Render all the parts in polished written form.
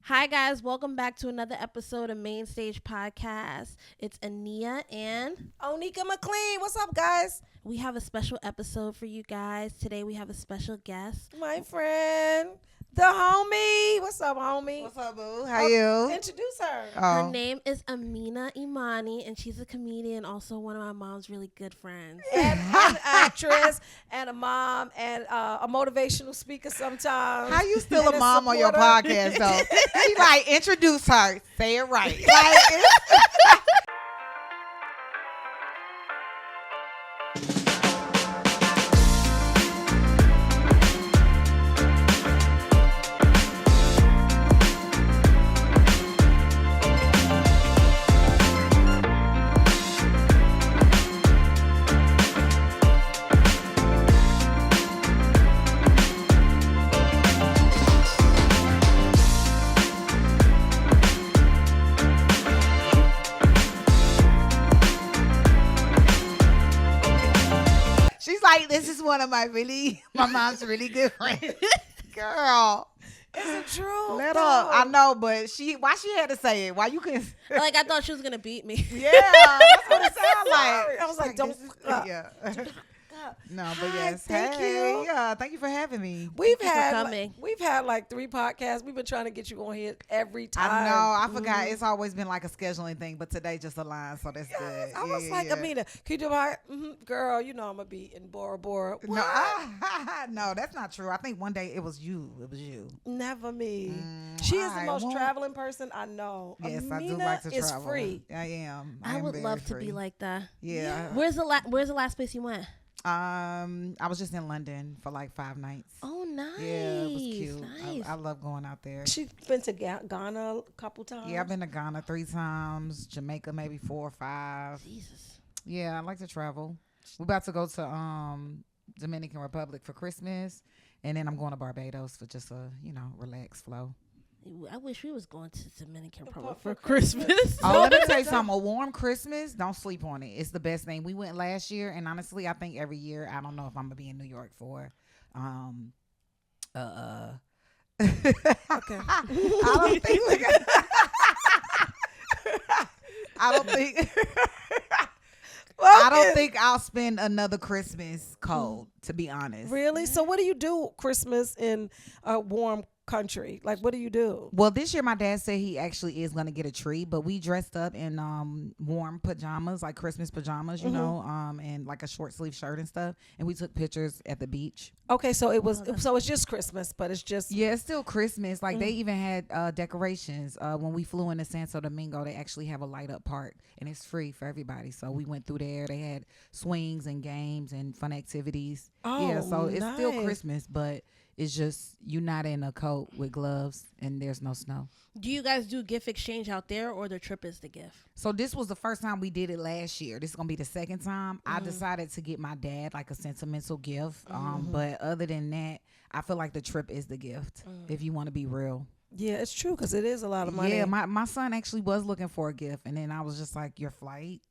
Hi guys, welcome back to another episode of Mainstage podcast. It's Ania and Onika McLean. What's up, guys? we have a special episode for you guys. Today we have a special guest. My friend, the homie. What's up, homie? What's up, boo? How you? Introduce her. Her name is Aminah Imani and she's a comedian, also one of my mom's really good friends. And an actress and a mom and a motivational speaker sometimes. How you still And a mom on your supporter. podcast, though? She like, introduce her. Say it right. Like, she's like, this is one of my mom's really good friends. Girl, Is it true? let her. I know, but why she had to say it? Why you couldn't? Like I thought she was gonna beat me. Yeah, that's what it sounds like. I was like, don't. Yeah. No, but Hi, yes. thank Hey, you. yeah, thank you for having me. We've you for had coming. we've had like 3 podcasts. We've been trying to get you on here every time. I know. I forgot. It's always been like a scheduling thing, but today just aligned, so that's Yes, good. I was like, Aminah, can you do my girl? You know I'm gonna be in Bora Bora. No, What? no, that's not true. I think one day it was you. It was you. Never me. She is the alright, most well- traveling person I know. Yes, I do Aminah like to is travel. free. I am. I am would very love to free. be like that. Yeah. Where's the last place you went? I was just in London for like 5 nights. Oh, nice. Yeah, it was cute. Nice. I love going out there. She's been to Ghana a couple times. Yeah, I've been to Ghana 3 times, Jamaica maybe 4 or 5. Jesus. Yeah, I like to travel. We're about to go to Dominican Republic for Christmas, and then I'm going to Barbados for just a relaxed flow. I wish we was going to Dominican Republic for for Christmas. Oh, let me tell you something. A warm Christmas, don't sleep on it. It's the best thing. We went last year, and honestly, I think every year, I don't know if I'm gonna be in New York for. Okay. I don't think. I don't think. I don't think I'll spend another Christmas cold. To be honest. Really? So what do you do Christmas in a warm country? Like, what do you do? Well, this year my dad said he actually is gonna get a tree, but we dressed up in warm pajamas, like Christmas pajamas, you know, and like a short sleeve shirt and stuff. And we took pictures at the beach. Okay, so it's just Christmas, but it's just Yeah, it's still Christmas. Like they even had decorations. When we flew into Santo Domingo, they actually have a light up park, and it's free for everybody. So we went through there. They had swings and games and fun activities. Yeah, so it's still nice. Christmas, but it's just you're not in a coat with gloves and there's no snow. Do you guys do gift exchange out there, or the trip is the gift? So this was the first time we did it last year. This is gonna be the second time. I decided to get my dad like a sentimental gift. But other than that, I feel like the trip is the gift. If you want to be real. yeah, it's true because it is a lot of money. Yeah, my son actually was looking for a gift, and then I was just like, your flight.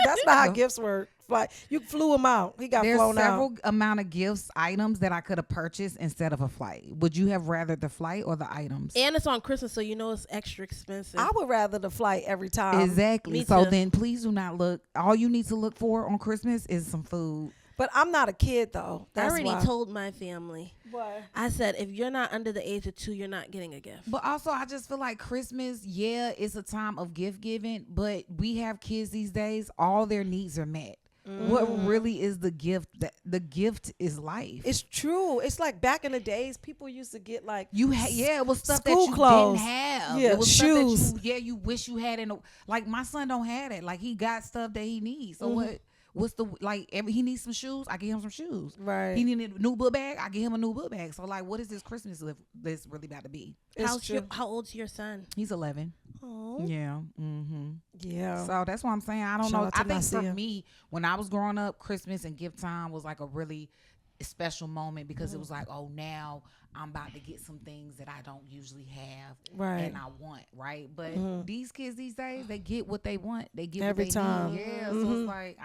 That's not how gifts work. Like you flew him out. He got There's flown several out. amount of gifts items that I could have purchased instead of a flight. Would you have rather the flight or the items? And it's on Christmas, so you know it's extra expensive. I would rather the flight every time. Exactly. me So too. then please do not look. All you need to look for on Christmas is some food. But I'm not a kid though. I That's already why. told my family. What? I said, if you're not under the age of 2, you're not getting a gift. But also, I just feel like Christmas, yeah, it's a time of gift giving, but we have kids these days, all their needs are met. What really is the gift? The gift is life. It's true. It's like back in the days, people used to get like Yeah, it was stuff that school you clothes. didn't have. Yeah, it was shoes. Stuff that you wish you had like my son don't have it. Like he got stuff that he needs. So what's the he needs some shoes, I get him some shoes. Right. He needed a new book bag, I get him a new book bag. So like what is this Christmas that's really about to be? It's true. How old's your son? He's 11. Oh. Yeah. Yeah. So that's what I'm saying. I don't Shout know. out to I think for Nasia. me, when I was growing up, Christmas and gift time was like a really special moment because it was like, oh, now I'm about to get some things that I don't usually have Right. and I want, right? But these kids these days, they get what they want. They get Every what they time. need. Yeah. So it's like,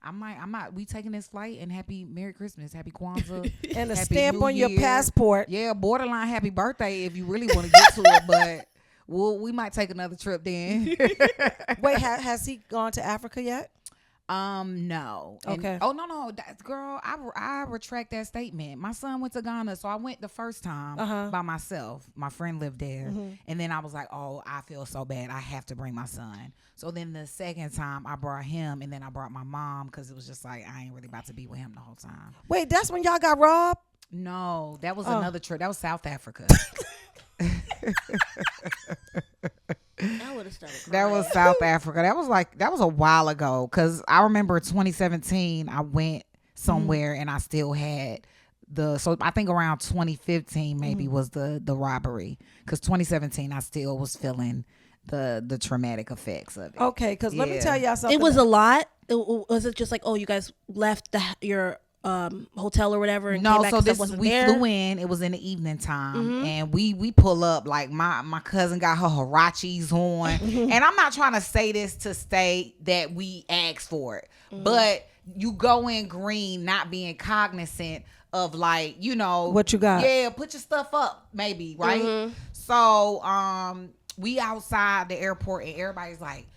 I might. We taking this flight and happy Merry Christmas, Happy Kwanzaa, And a Happy stamp New on your Year. passport. Yeah, borderline happy birthday if you really want to get to it, but we might take another trip then. Wait, has he gone to Africa yet? No. Okay. Oh no, girl, I retract that statement. My son went to Ghana, so I went the first time by myself. My friend lived there, and then I was like, oh, I feel so bad. I have to bring my son. So then the second time I brought him, and then I brought my mom because it was just like I ain't really about to be with him the whole time. Wait, that's when y'all got robbed? No, that was another trip. That was South Africa. I would have started crying. That was South Africa. That was a while ago. Cause I remember 2017, I went somewhere and I still had so I think around 2015 maybe was the robbery. Cause 2017 I still was feeling the traumatic effects of it. Okay, because let me tell y'all something. It was a lot. Was it just like, oh, you guys left your hotel or whatever and came back so stuff wasn't we there? flew in. It was in the evening time, and we pull up like my cousin got her Harachis on, and I'm not trying to say this to state that we asked for it, but you go in green, not being cognizant of like what you got. Yeah, put your stuff up, maybe right. So we outside the airport, and everybody's like,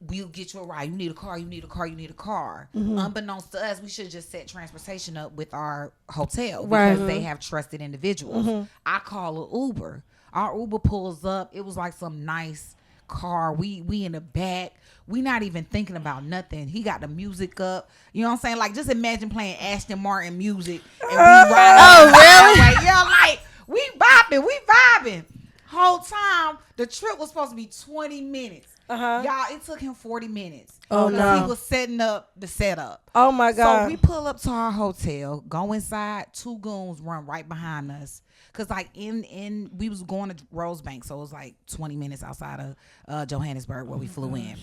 we'll get you a ride. You need a car. You need a car. You need a car. Unbeknownst to us, we should just set transportation up with our hotel because they have trusted individuals. I call an Uber. Our Uber pulls up. It was like some nice car. We in the back. We not even thinking about nothing. He got the music up. You know what I'm saying? Like just imagine playing Aston Martin music and we riding. Oh really? Yeah, like we vibing. Whole time the trip was supposed to be 20 minutes. Y'all, it took him 40 minutes. Oh no. He was setting up the setup. Oh my God. So we pull up to our hotel, go inside, two goons run right behind us. Cause like we was going to Rosebank, so it was like 20 minutes outside of Johannesburg where we flew in.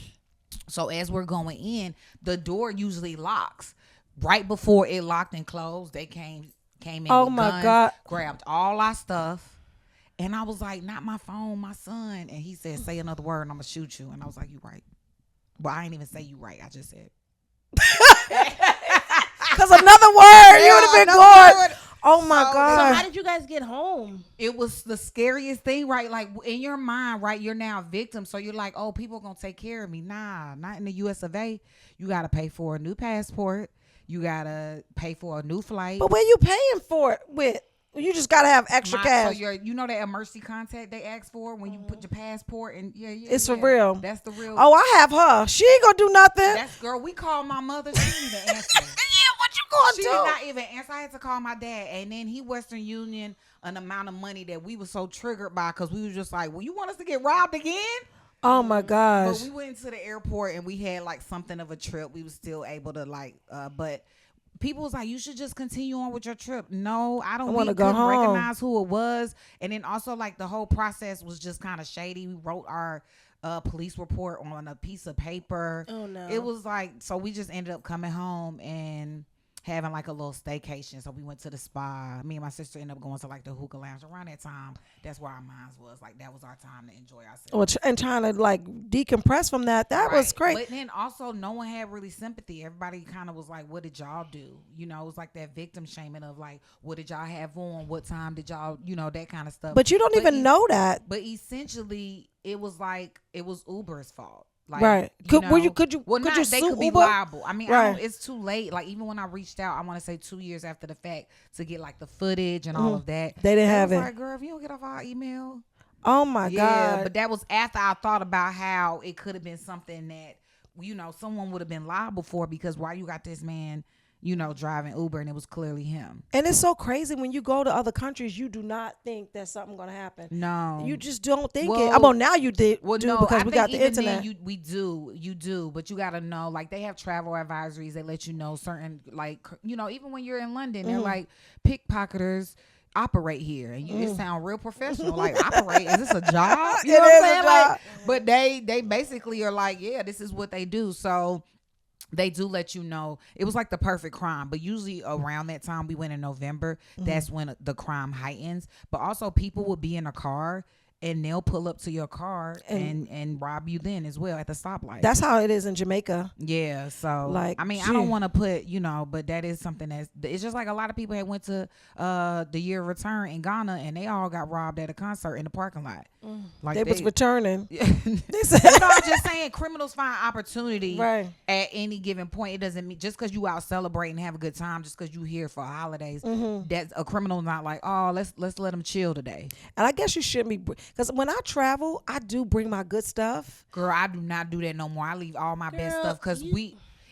So as we're going in, the door usually locks. Right before it locked and closed, they came in. Oh my guns, God. Grabbed all our stuff. And I was like, not my phone, my son. And he said, say another word and I'm going to shoot you. And I was like, you right. Well, I ain't even say you right. I just said. Because another word, you would have been going. Oh my God. So how did you guys get home? It was the scariest thing, right? Like in your mind, right? You're now a victim. So you're like, oh, people going to take care of me. Nah, not in the US of A. You got to pay for a new passport. You got to pay for a new flight. But where you paying for it with? You just gotta have extra cash. So you know that emergency contact they ask for when you put your passport and it's for real. That's the real. Oh, I have her. She ain't gonna do nothing. That's girl. We called my mother. She didn't even answer. What you gonna She do? did not even answer. I had to call my dad, and then he Western Union an amount of money that we were so triggered by because we was just like, well, you want us to get robbed again? Oh my gosh. But we went to the airport and we had like something of a trip. We was still able to but. People was like, you should just continue on with your trip. No, I don't want to go home. Recognize who it was. And then also like the whole process was just kind of shady. We wrote our police report on a piece of paper. Oh no. It was like, so we just ended up coming home and having like a little staycation. So we went to the spa. Me and my sister ended up going to like the hookah lounge around that time. That's where our minds was. Like that was our time to enjoy ourselves. And trying to like decompress from that. That was great. But then also no one had really sympathy. Everybody kind of was like, what did y'all do? You know, it was like that victim shaming of like, what did y'all have on? What time did y'all, that kind of stuff. But you don't even know that. But essentially it was like, it was Uber's fault. Like, right. Could you they sue could be Uber? liable. I mean, right. It's too late. Like even when I reached out, I want to say 2 years after the fact to get like the footage and all of that. They didn't have it. Like, girl, if you don't get off our email. Oh my God. But that was after I thought about how it could have been something that, someone would have been liable for because why you got this man, driving Uber and it was clearly him. And it's so crazy when you go to other countries, you do not think that something going to happen. No. You just don't think it. Well, now you do because we got the internet. You do, but you got to know, like they have travel advisories. They let you know certain, like, even when you're in London, they're like pickpocketers operate here and it sound real professional. Like operate, is this a job? You know what I'm saying? Like, but they basically are like, yeah, this is what they do. So they do let you know. It was like the perfect crime, but usually around that time we went in November, that's when the crime heightens. But also people would be in a car and they'll pull up to your car and rob you then as well at the stoplight. That's how it is in Jamaica. Yeah, so Like, I mean, gee. I don't want to put, but that is something that's, it's just like a lot of people had went to the year of return in Ghana and they all got robbed at a concert in the parking lot. Like They was returning. They said, I'm just saying, criminals find opportunity Right. at any given point. It doesn't mean just because you out celebrating, have a good time, just because you here for holidays, that's a criminal. Not like, oh, let's let them chill today. And I guess you shouldn't be, because when I travel, I do bring my good stuff. Girl, I do not do that no more. I leave all my best Girl, stuff because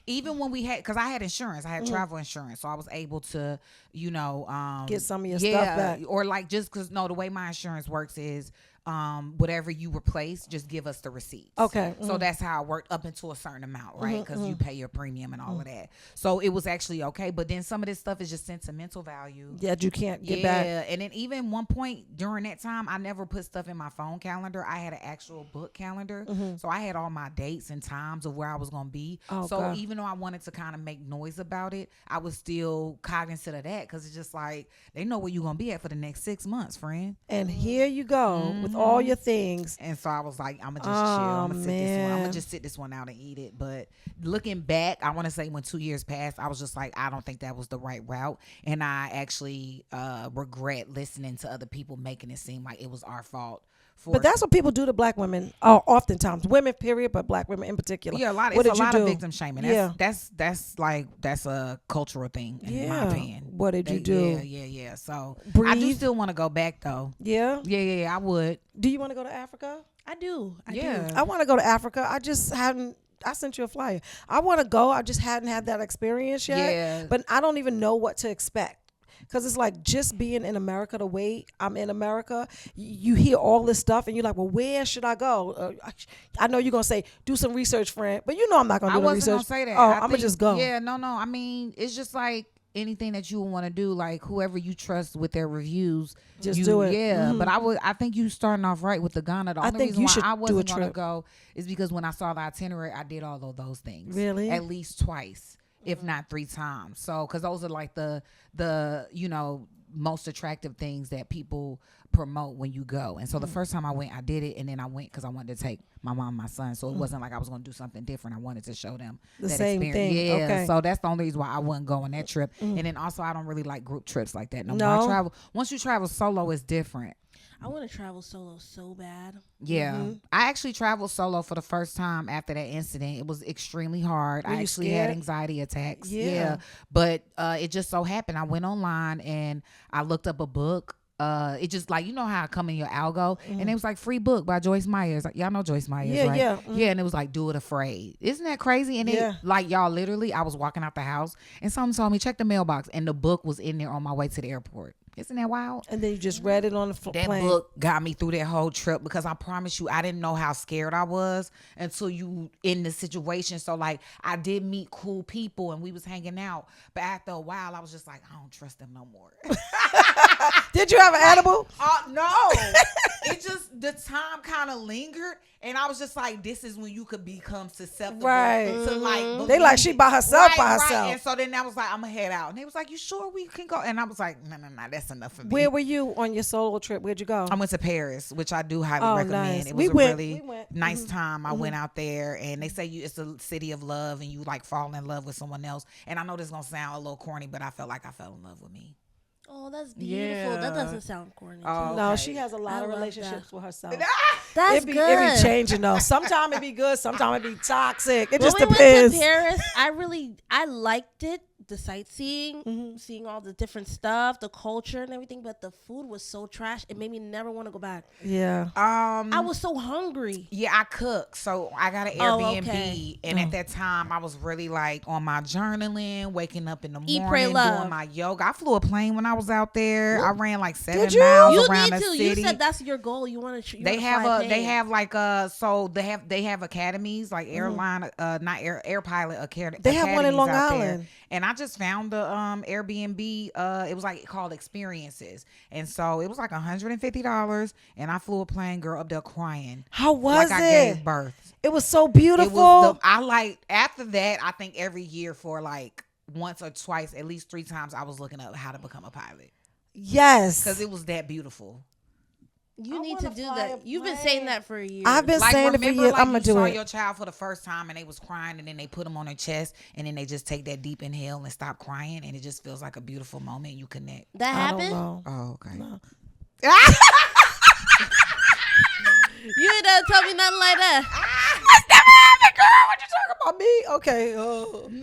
even when we had, because I had insurance, I had travel insurance, so I was able to, Get some of your stuff back. or like just because the way my insurance works is, whatever you replace, just give us the receipts. Okay. So that's how it worked up into a certain amount, right? Because you pay your premium and all of that. So it was actually okay. But then some of this stuff is just sentimental value. That you can't get back. Yeah. And then even one point during that time, I never put stuff in my phone calendar. I had an actual book calendar. So I had all my dates and times of where I was going to be. Oh, so God. even though I wanted to kind of make noise about it, I was still cognizant of that because it's just like, they know where you're going to be at for the next 6 months, friend. And here you go with all your things. And so I was like, I'm gonna just chill. I'm gonna sit this one. I'm man. gonna just sit this one out and eat it. But looking back, I want to say when 2 years passed, I was just like, I don't think that was the right route, and I actually regret listening to other people making it seem like it was our fault. But that's what people do to black women. Oftentimes, women, period, but black women in particular. Yeah, What it's did a you lot do? of victim shaming. That's a cultural thing in my opinion. What did you do? Yeah. So I do Breathe. still want to go back though. Yeah. Yeah, I would. Do you want to go to Africa? I do. Yeah. I want to go to Africa. I just hadn't. I sent you a flyer. I want to go. I just hadn't had that experience yet. Yeah. But I don't even know what to expect. Because it's like just being in America the way I'm in America, you hear all this stuff and you're like, well, where should I go? I know you're going to say, do some research, friend. But you know I'm not going to do the research. I wasn't going to say that. Oh, I'm going to just go. Yeah, no. I mean, it's just like anything that you want to do, like whoever you trust with their reviews. Just do it. Yeah, but I think you starting off right with the Ghana. The only think reason you why should I do a wasn't going to trip. go is because when I saw the itinerary, I did all of those things. Really? At least twice, if not 3 times. So, because those are like the most attractive things that people promote when you go. And so the first time I went, I did it, and then I went because I wanted to take my mom and my son. So it wasn't like I was going to do something different. I wanted to show them The that same experience. thing. Yeah. Okay. So that's the only reason why I wouldn't go on that trip. And then also I don't really like group trips like that no more. No? I travel. Once you travel solo, it's different. I want to travel solo so bad. Yeah. I actually traveled solo for the first time after that incident. It was extremely hard. Were I you actually scared? had anxiety attacks. Yeah. But it just so happened I went online and I looked up a book. It just like, you know how I come in your algo and it was like free book by Joyce Myers. Like, y'all know Joyce Myers, Yeah, right? yeah. Yeah, and it was like Do It Afraid. Isn't that crazy? And Yeah. it like, y'all, literally I was walking out the house and someone told me check the mailbox and the book was in there on my way to the airport. Isn't that wild? And then you just read it on the That plane. book got me through that whole trip because I promise you, I didn't know how scared I was until you in the situation. So like, I did meet cool people and we was hanging out, but after a while, I was just like, I don't trust them no more. Did you have an edible? No, it just the time kind of lingered, and I was just like, this is when you could become susceptible Right. to like. They like she by herself, Right, by right. herself. And so then I was like, I'm gonna head out, and they was like, you sure we can go? And I was like, no, that's enough for me. Where were you on your solo trip? Where'd you go? I went to Paris, which I do highly Oh, recommend. nice. It We was went- a really we went. nice time. I went out there, and they say it's a city of love, and you like fall in love with someone else. And I know this is gonna sound a little corny, but I felt like I fell in love with me. Oh, that's beautiful. That Yeah. doesn't sound corny. Oh, No, okay. she has a lot I of love relationships with herself. That's It be good. changing though. Sometimes it be good, sometimes it be toxic. It When just we depends. went to Paris, I liked it. The sightseeing, seeing all the different stuff, the culture and everything, but the food was so trash. It made me never want to go back. Yeah. I was so hungry. Yeah, I cook. So I got an Oh, Airbnb. okay. And at that time, I was really like on my journaling, waking up in the Eat, morning, pray, love. doing my yoga. I flew a plane when I was out there. I ran like 7 Did you? miles You around need the to. city. You said that's your goal. You want to. They have they have academies like airline not air pilot academy. They have one in Long Island. And I just found the Airbnb. It was like called Experiences, and so it was like $150, and I flew a plane, girl, up there crying. How was like it? I gave birth. It was so It beautiful. was I like after that. I think every year for like once or twice, at least 3 times, I was looking up how to become a pilot Yes. because it was that beautiful. You need to wanna do fly that. a You've been plane. saying that for years. I've been Like, saying it for remember, years. like, I'm gonna you do saw it. your child for the first time and they was crying, and then they put them on their chest, and then they just take that deep inhale and stop crying, and it just feels like a beautiful moment. You connect. that I don't happened. know. Oh, okay. No. You ain't never told me nothing like that. That's never happened, girl. What you talking about me? Okay.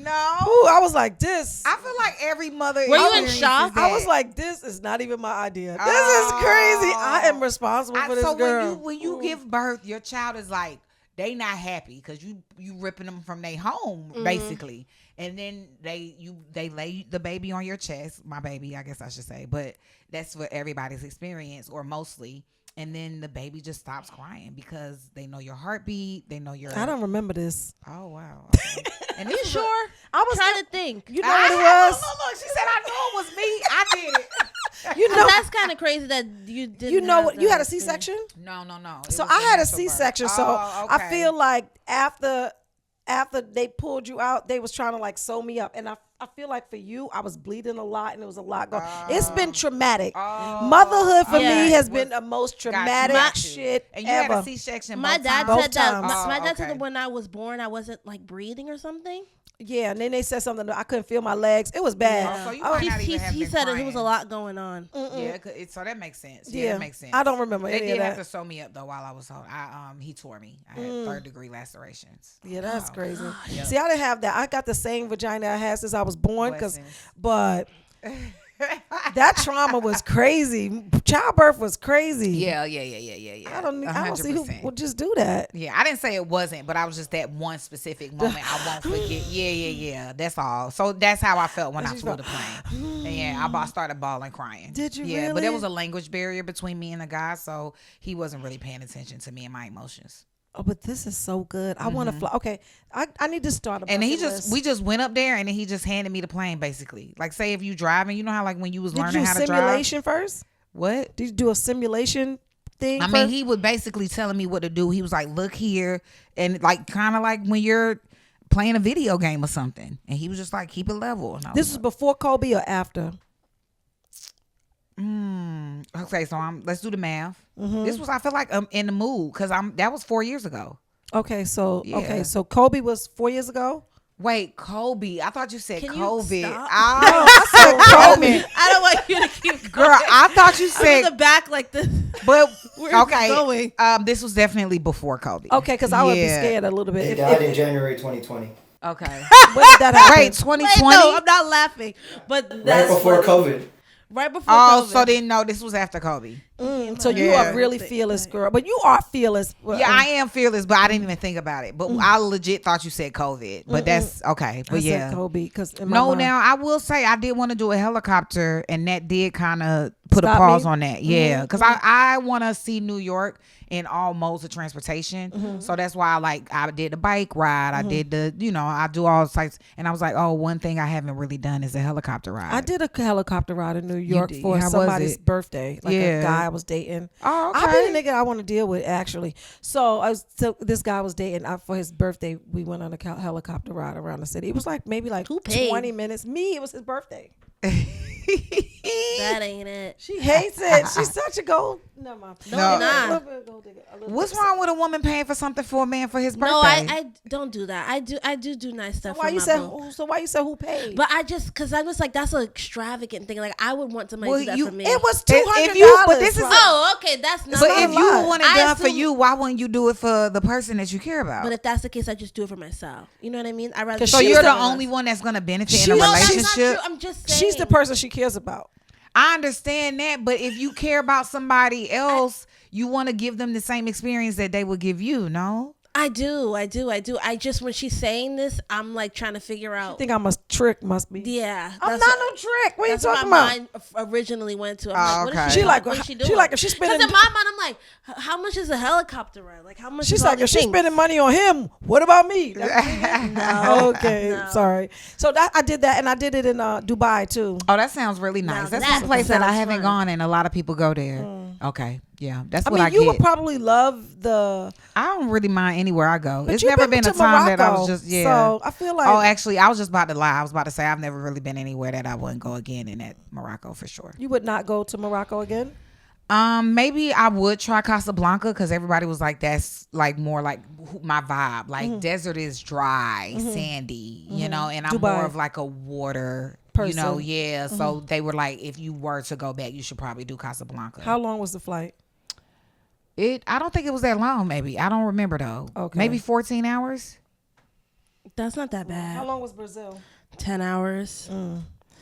No. Ooh, I was like, this. I feel like every mother. Were you in experiences shock? that. I was like, this is not even my idea. This is crazy. I am responsible for this so girl. when you give birth, your child is like, they not happy because you ripping them from their home basically, and then they lay the baby on your chest, my baby, I guess I should say, but that's what everybody's experience, or mostly. And then the baby just stops crying because they know your heartbeat. They know your. I don't remember this. Oh wow. Okay. And You this is sure? I was trying to think. You know what it was? Look, she said I knew it was me. I did it. You know, That's kind of crazy that you didn't. you know have what? You had a that C-section. No. It So was I the had a natural birth. C-section. So Oh, I okay. feel like after they pulled you out, they was trying to like sew me up, and I feel like for you, I was bleeding a lot, and there was a lot going. It's been traumatic. Motherhood for Yeah. me has been the most traumatic Got you. shit And you ever. had a C-section. My both dad times? said that. Both times. My dad said okay. that when I was born, I wasn't like breathing or something. Yeah, and then they said something. I couldn't feel my legs. It was bad. Oh, so you I was- might not even have He been said crying. there was a lot going on. Yeah, so that makes sense. Yeah, Yeah, that makes sense. I don't remember They any did of have that. to sew me up though while I was home. He tore me. I had 3rd-degree lacerations. Yeah, that's Wow. crazy. Yep. See, I didn't have that. I got the same vagina I had since I was born, Blessings. but that trauma was crazy. Childbirth was crazy. Yeah. I don't see who 100%. would just do that. Yeah, I didn't say it wasn't, but I was just that one specific moment I won't forget. Yeah. That's all. So that's how I felt when I flew the plane. And yeah, I started bawling, crying. Did you Yeah, but really? there was a language barrier between me and the guy, so he wasn't really paying attention to me and my emotions. Oh, but this is so good. I want to fly. Okay, I need to start a And bucket we list. just went up there, and then he just handed me the plane, basically. Like, say if you driving, you know how like when you was Did you learning do how a to drive. simulation first? What? Did you do a simulation thing? I mean, first? he was basically telling me what to do. He was like, "Look here," and like kind of like when you're playing a video game or something. And he was just like, "Keep it level." And I This was before Kobe or after? okay. So let's do the math. Mm-hmm. This was, I feel like I'm in the mood because that was 4 years ago. Okay, so Yeah. so Kobe was 4 years ago. Wait, Kobe. I thought you said Can you COVID. stop? I said Kobe. I don't want you to keep Girl, going. I thought you I'm in said, the back like this. but Where's it okay. going? This was definitely before Kobe. Okay, because I would be Yeah. scared a little bit. He If, died in January 2020, Okay. when did that happen? Wait, 2020. Wait, no, I'm not laughing. But right that's before funny. COVID. Right before Oh, COVID. so then no, this was after Kobe. So you Yeah. are really fearless, girl. But you are fearless. Well, Yeah, I am fearless, but I didn't even think about it. But I legit thought you said COVID. But that's okay. I But said yeah. Kobe because No, now I will say I did want to do a helicopter, and that did kind of put Stop a pause me? on that. Yeah, because I want to see New York in all modes of transportation. So that's why I did the bike ride. I did I do all sites, and I was like, oh, one thing I haven't really done is a helicopter ride. I did a helicopter ride in New York did. for How was somebody's it? birthday. Like Yeah. a guy I was dating. Oh, I okay. be the nigga I want to deal with actually. So this guy was dating. For his birthday, we went on a helicopter ride around the city. It was maybe Who paid? 20 minutes. Me, it was his birthday. That ain't it. She hates it. She's such a gold. Never mind. No. Nah. A little bit of gold digger. A little What's bit. wrong with a woman paying for something for a man for his birthday? No, I don't do that. I do nice So stuff. why for you my said? boo. So why you said who paid? But because I was like, that's an extravagant thing. Like I would want somebody Well, to do that you- for me. it was If $200. you- but this is- Oh, okay, that's not. But not if a you lot. want it I done for assume- you, why wouldn't you do it for the person that you care about? But if that's the case, I just do it for myself. You know what I mean? I rather. 'Cause so she's you're the the- only one that's gonna benefit in She's- a No, that's not relationship. true. I'm just saying. She's the person she cares about. I understand that, but if you care about somebody else, you want to give them the same experience that they would give you. No. I do. I just when she's saying this, I'm like trying to figure out. I think I'm a trick. Must be. Yeah, I'm that's not no trick. What are you that's where talking my about? mind originally went to. I'm Oh, like, what okay. is She she like- what is she she doing? like if she's spending- Because in my mind, I'm like, how much is a helicopter ride? Like how much? She's is all like, if these she's things? spending money on him, what about me? No. Okay, No. sorry. So I did that, and I did it in Dubai too. Oh, that sounds really nice. Now That's that one place that I sounds haven't fun. gone, and a lot of people go there. Okay, yeah, that's I what mean, I you get. would probably love the. I don't really mind anywhere I go. But It's you've never been been a to time that I Morocco, was just So I feel like. Oh, actually, I was just about to lie. I was about to say I've never really been anywhere that I wouldn't go again in that Morocco for sure. You would not go to Morocco again. Maybe I would try Casablanca because everybody was like, that's like more like my vibe. Like desert is dry, sandy, you know, and I'm Dubai. more of like a water Person. you know, yeah. So they were like, if you were to go back, you should probably do Casablanca. How long was the flight? I don't think it was that long. Maybe I don't remember though. Okay. Maybe 14 hours. That's not that bad. How long was Brazil? 10 hours.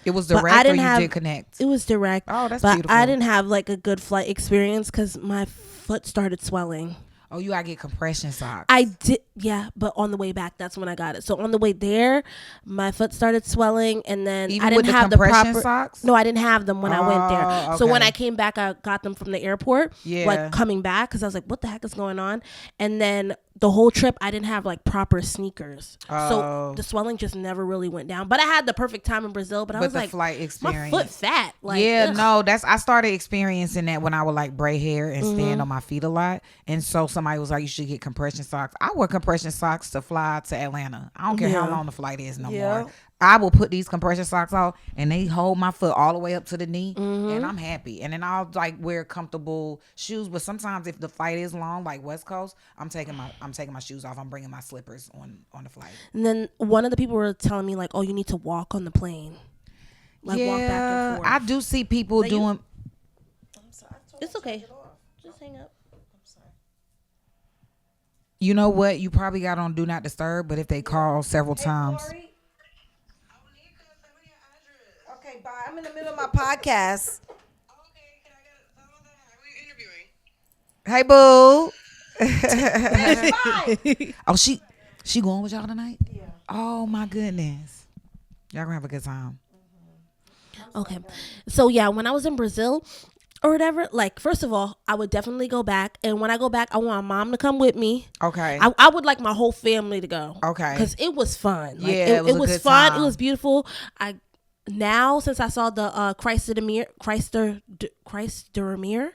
It was But direct, I or didn't you have- did connect. It was direct. Oh, that's but beautiful. I didn't have like a good flight experience because my foot started swelling. Oh, you gotta get compression socks. I did, yeah, but on the way back, that's when I got it. So on the way there, my foot started swelling, and then Even I didn't with the have the compression proper socks? No, I didn't have them when I went there. Oh, So when okay. I came back, I got them from the airport. Yeah. Like coming back, because I was like, "What the heck is going on?" And then the whole trip, I didn't have like proper sneakers, so Oh. the swelling just never really went down. But I had the perfect time in Brazil. But I But was the like, flight my experience. foot fat. Like, yeah, ugh. no, I started experiencing that when I would like braid hair and stand on my feet a lot. And so somebody was like, you should get compression socks. I wear compression socks to fly to Atlanta. I don't care how Yeah. long the flight is no Yeah. more. I will put these compression socks on and they hold my foot all the way up to the knee and I'm happy. And then I'll like wear comfortable shoes. But sometimes if the flight is long, like West Coast, I'm taking my shoes off. I'm bringing my slippers on the flight. And then one of the people were telling me like, "Oh, you need to walk on the plane, like walk back and forth." I do see people That you- doing. It's okay. Just hang up. You know what? You probably got on Do Not Disturb, but if they call several times. Okay, bye. I'm in the middle of my podcast. Hey, boo. Oh, she going with y'all tonight? Yeah. Oh my goodness. Y'all gonna have a good time. Okay. So yeah, when I was in Brazil or whatever, like first of all, I would definitely go back. And when I go back, I want my mom to come with me. Okay. I would like my whole family to go. Okay. Because it was fun. Like, Yeah, it it was a was good fun. time. It was beautiful. Now since I saw the Chrysler Mirror,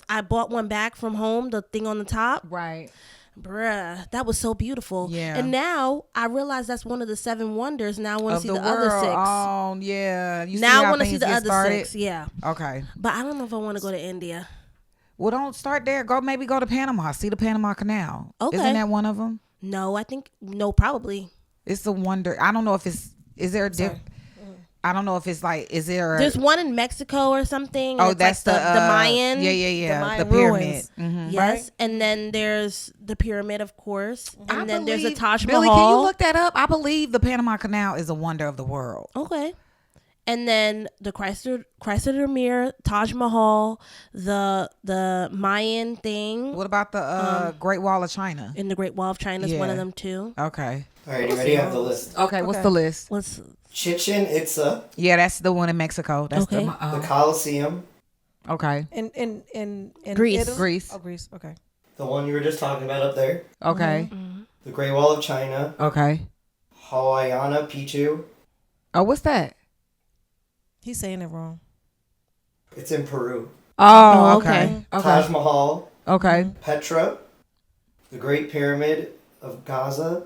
I bought one back from home, the thing on the top. Right. Bruh, that was so beautiful. Yeah. And now I realize that's one of the 7 wonders. Now I want to Of see the the world. other 6. Oh yeah. You Now how I want to see things the get other started? 6. Yeah. Okay. But I don't know if I want to go to India. Well, don't start there. Maybe go to Panama. See the Panama Canal. Okay. Isn't that one of them? No, probably. It's a wonder. I don't know if it's. Is there a different? I don't know if it's like. Is there? There's one in Mexico or something. Oh, It's that's like the Mayan. Yeah. Mayan The pyramid. ruins. Mhm. Yes, and then there's the pyramid, of course, and then there's a Taj Billy, Mahal. can you look that up? I believe the Panama Canal is a wonder of the world. Okay. And then the Chrysler Mirror, Taj Mahal, the Mayan thing, What about the Great Wall of China? and the Great Wall of China is one Yeah. of them too. Okay. All right, you ready? I have the list. Okay. What's Okay. the list? What's Chichen Itza, Yeah, that's the one in Mexico. That's Okay. the Colosseum, okay. In Greece. Italy? Greece. Oh, Greece. Okay. the one you were just talking about up there, Okay. the Great Wall of China, Okay. Hawaiiana Pichu. Oh, what's that? He's saying it wrong. It's in Peru. Oh, okay. okay. Taj Mahal, Okay. Petra, the Great Pyramid of Gaza,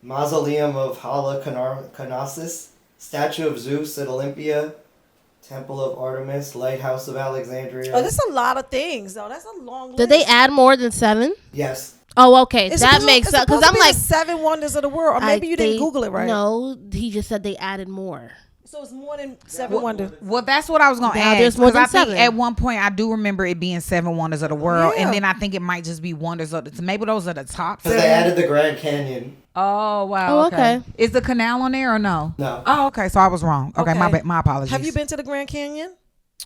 Mausoleum of Hala Knossos, Statue of Zeus at Olympia, Temple of Artemis, Lighthouse of Alexandria. Oh, that's a lot of things, though. That's a long list. Did they add more than 7? Yes. Oh, okay, It's that supposed- makes it's sense. Because supposed to I'm be the like, 7 wonders of the world. Or maybe you didn't Google it right. No, he just said they added more. So it's more than 7 wonders. Well, that's what I was gonna Now ask. there's more 'cause than I think 7. at one point I do remember it being 7 wonders of the world, Yeah. and then I think it might just be wonders of the. Maybe those are the top. Because they 7. added the Grand Canyon. Oh wow. Oh, okay. Is the canal on there or no? No. Oh, okay. So I was wrong. Okay, Okay. my apologies. Have you been to the Grand Canyon?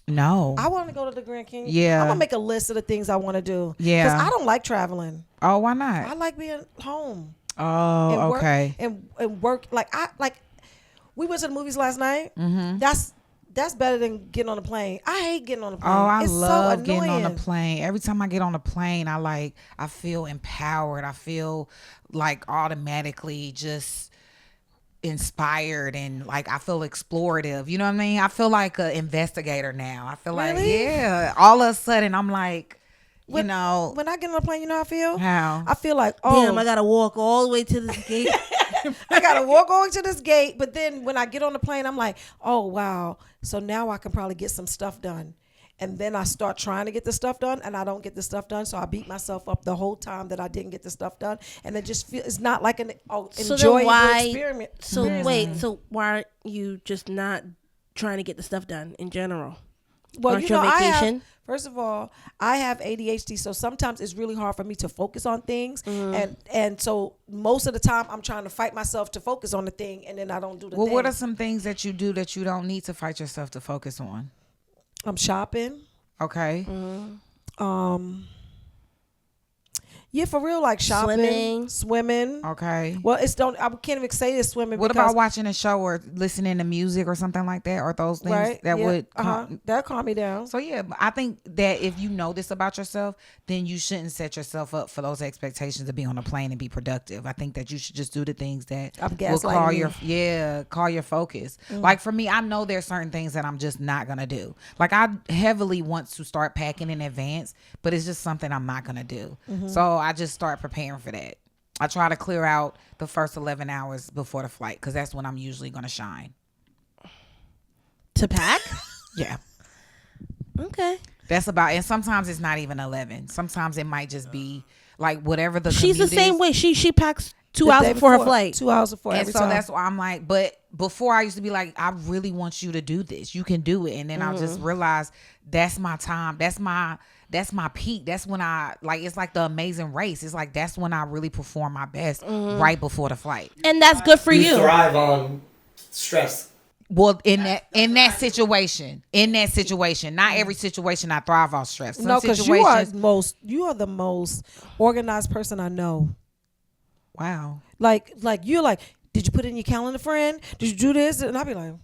No. I want to go to the Grand Canyon. Yeah. I'm going to make a list of the things I want to do. Yeah. Because I don't like traveling. Oh, why I not? like being home. Oh, and work, okay. And work. We went to the movies last night. Mm-hmm. That's better than getting on a plane. I hate getting on a plane. Oh, I it's love so getting on annoying. a plane. Every time I get on a plane, I feel empowered. I feel like automatically just inspired and like I feel explorative. You know what I mean? I feel like an investigator now. I feel like, Really? yeah. All of a sudden, I'm like, When I get on a plane, you know how I feel? how? I feel like, oh, Damn, I gotta walk all the way to this gate. I gotta walk over to this gate, but then when I get on the plane, I'm like, oh wow. So now I can probably get some stuff done. and then I start trying to get the stuff done, and I don't get the stuff done. So I beat myself up the whole time that I didn't get the stuff done, and it just feels it's not like an So enjoyable then why? experiment. So wait. So why aren't you just not trying to get the stuff done in general? Well, Aren't you you know, on I have, vacation? first of all, I have ADHD, so sometimes it's really hard for me to focus on things, and so most of the time I'm trying to fight myself to focus on the thing, and then I don't do the Well, thing. what are some things that you do that you don't need to fight yourself to focus on? I'm shopping. Okay. Yeah, for real, like shopping, swimming. Okay. Well, I can't even say it's swimming. What because, about watching a show or listening to music or something like that? Or those things that would that calm me down. So yeah, I think that if you know this about yourself, then you shouldn't set yourself up for those expectations to be on a plane and be productive. I think that you should just do the things that will call your focus. Like for me, I know there's certain things that I'm just not gonna do. Like I heavily want to start packing in advance, but it's just something I'm not gonna do. So I just start preparing for that. I try to clear out the first 11 hours before the flight because that's when I'm usually gonna shine. To pack? Yeah. Okay. That's about, and sometimes it's not even 11. Sometimes it might just be like whatever the She's the commute same is. way. She packs 2 The hours day before her flight. 2 hours before And every so time. that's why I'm like, but before I used to be like, I really want you to do this. You can do it. And then I just realized that's my time. That's my peak. That's when I like, it's like the Amazing Race. It's like, that's when I really perform my best right before the flight. And that's good for you. thrive on stress. Well, in that situation, not every situation I thrive off stress. Some no, because situations, you are the most organized person I know. wow. Like you're like, did you put it in your calendar, friend? Did you do this? And I'll be like,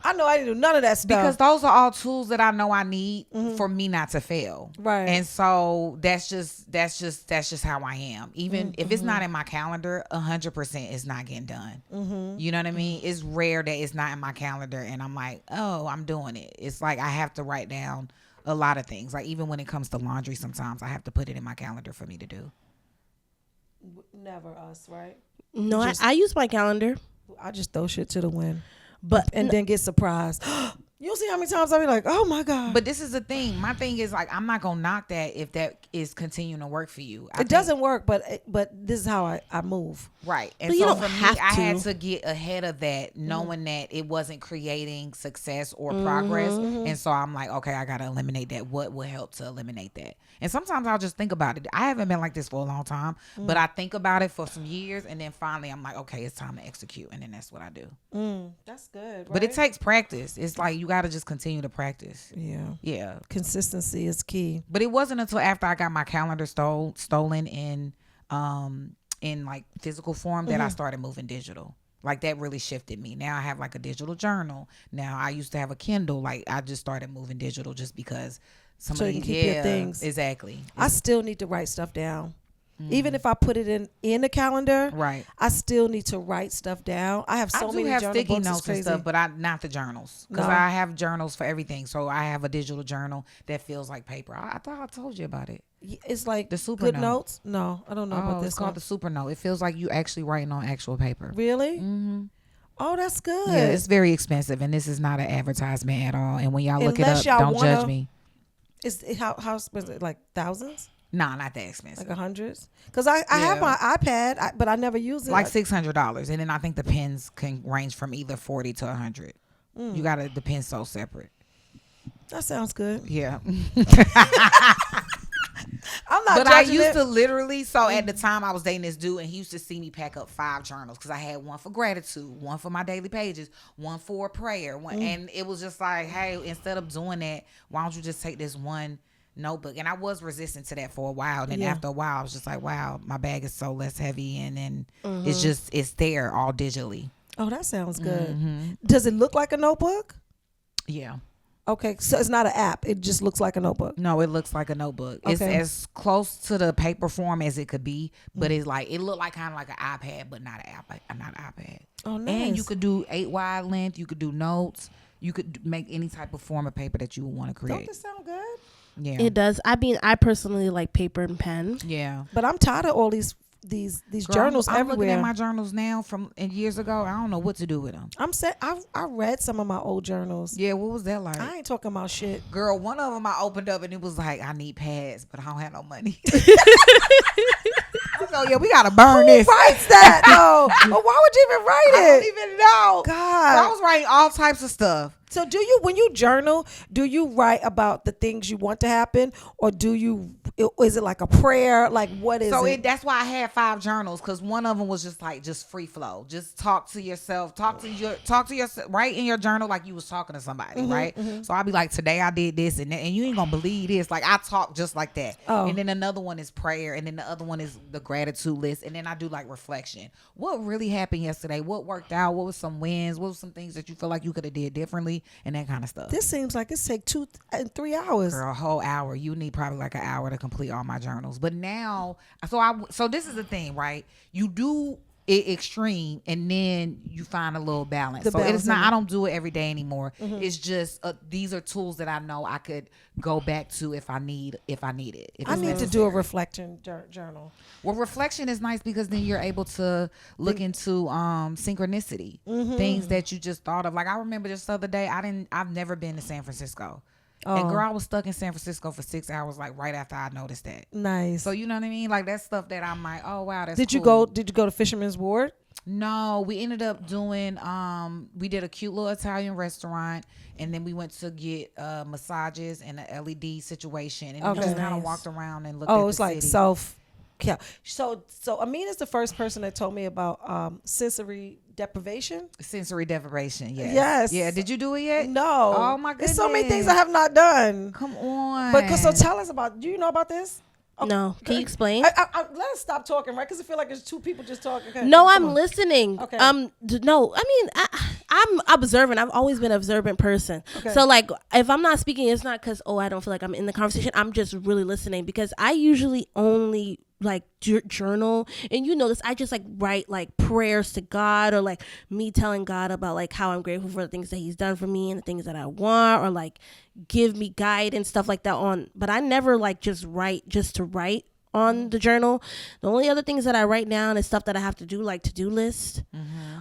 I know I didn't do none of that stuff. Because those are all tools that I know I need for me not to fail. Right. And so that's just how I am. Even if it's not in my calendar, 100% is not getting done. You know what I mean? It's rare that it's not in my calendar and I'm like, oh, I'm doing it. It's like I have to write down a lot of things. Like even when it comes to laundry, sometimes I have to put it in my calendar for me to do. Never us, right? No, I use my calendar. I just throw shit to the wind. But And then get surprised. You'll see how many times I'll be like, oh my God. But this is the thing. My thing is like, I'm not going to knock that if that is continuing to work for you. It doesn't work, but this is how I move. Right. And But you so don't for me, have I had to. to get ahead of that, knowing that it wasn't creating success or progress. And so I'm like, okay, I got to eliminate that. What will help to eliminate that? And sometimes I'll just think about it. I haven't been like this for a long time, but I think about it for some years. And then finally I'm like, okay, it's time to execute. And then that's what I do. That's good. Right? But it takes practice. It's like, you got to just continue to practice. Yeah. Yeah. Consistency is key. But it wasn't until after I got my calendar stolen in like physical form that I started moving digital. Like that really shifted me. Now I have like a digital journal. Now I used to have a Kindle. Like I just started moving digital just because So you can keep your things. Exactly. I still need to write stuff down. Even if I put it in a calendar, Right. I still need to write stuff down. I have so I many do have journal sticky books, it's notes and crazy. stuff, but not the journals. Because No. I have journals for everything. So I have a digital journal that feels like paper. I thought I told you about it. It's like The Super good Note. notes. No, I don't know about Oh, this it's called one. the Super Note. It feels like you actually writing on actual paper. Really? Oh, that's good. Yeah, it's very expensive, and this is not an advertisement at all. And when y'all look Unless it up, y'all don't judge me. How expensive? Like thousands? Nah, not that expensive. Like hundreds? Because I have my iPad, but I never use it. Like $600, and then I think the pens can range from either 40 to 100. You gotta the pens so separate. That sounds good. Yeah, I'm not but I judging used it. to literally. So at the time, I was dating this dude, and he used to see me pack up 5 journals because I had one for gratitude, one for my daily pages, one for prayer, one, and it was just like, hey, instead of doing that, why don't you just take this one notebook? And I was resistant to that for a while. And then after a while, I was just like, wow, my bag is so less heavy, and then it's there all digitally. Oh, that sounds good. Does it look like a notebook? Yeah. Okay, so it's not an app. It just looks like a notebook. No, it looks like a notebook. It's Okay. as close to the paper form as it could be, but it's like it looked like kind of like an iPad, but not an iPad. Oh, nice. And you could do 8 wide length. You could do notes. You could make any type of form of paper that you would want to Don't create. this sound good? Yeah. It does. I mean, I personally like paper and pen. Yeah. But I'm tired of all these these Girl, journals I'm looking everywhere. at my journals now from years ago. I don't know what to do with them. I read some of my old journals. Yeah, what was that like? I ain't talking about shit. Girl, one of them I opened up and it was like, I need pads, but I don't have no money. So yeah, we gotta burn this. Who writes that though? But why would you even write I don't it? even know. God. I was writing all types of stuff. So when you journal, do you write about the things you want to happen, or is it like a prayer? Like what is So it? that's why I had 5 journals, because one of them was just free flow. Just talk to yourself. Talk to yourself. Write in your journal like you was talking to somebody, right? So I'll be like, today I did this, and you ain't gonna believe this. Like I talk just like that. Oh. And then another one is prayer, and then the other one is the gratitude list, and then I do like reflection. What really happened yesterday? What worked out? What was some wins? What was some things that you feel like you could have did differently? And that kind of stuff. This seems like it's take 2 and 3 hours. Girl, a whole hour. You need probably like an hour to complete all my journals. But now, so this is the thing, right? You do it extreme, and then you find a little balance. So it's not. I don't do it every day anymore. It's just these are tools that I know I could go back to if I need it. I need to do a reflection journal. Well, reflection is nice because then you're able to look into synchronicity, things that you just thought of. Like I remember just the other day, I've never been to San Francisco. And girl, I was stuck in San Francisco for 6 hours, like right after I noticed that. Nice. So you know what I mean? Like that's stuff that I'm like, oh wow, that's Did cool. you go to Fisherman's Wharf? No, we ended up doing we did a cute little Italian restaurant, and then we went to get massages and an LED situation, and we just kind of walked around and looked at the it's like city. self. Yeah. So Amina's the first person that told me about sensory deprivation. Sensory deprivation, yes. Yes. Yeah, did you do it yet? No. Oh my goodness. There's so many things I have not done. Come on. But so tell us about. Do you know about this? No, can you explain? Let us stop talking, right? Because I feel like there's 2 people just talking. Okay, No, come I'm on. listening. Okay. No, I mean, I'm observant. I've always been an observant person. Okay. So like, if I'm not speaking, it's not because I don't feel like I'm in the conversation. I'm just really listening, because I usually only like journal, and you know this, I just like write like prayers to God, or like me telling God about like how I'm grateful for the things that he's done for me and the things that I want, or like give me guidance, stuff like that on. But I never like just write just to write on the journal. The only other things that I write down is stuff that I have to do, like to-do list.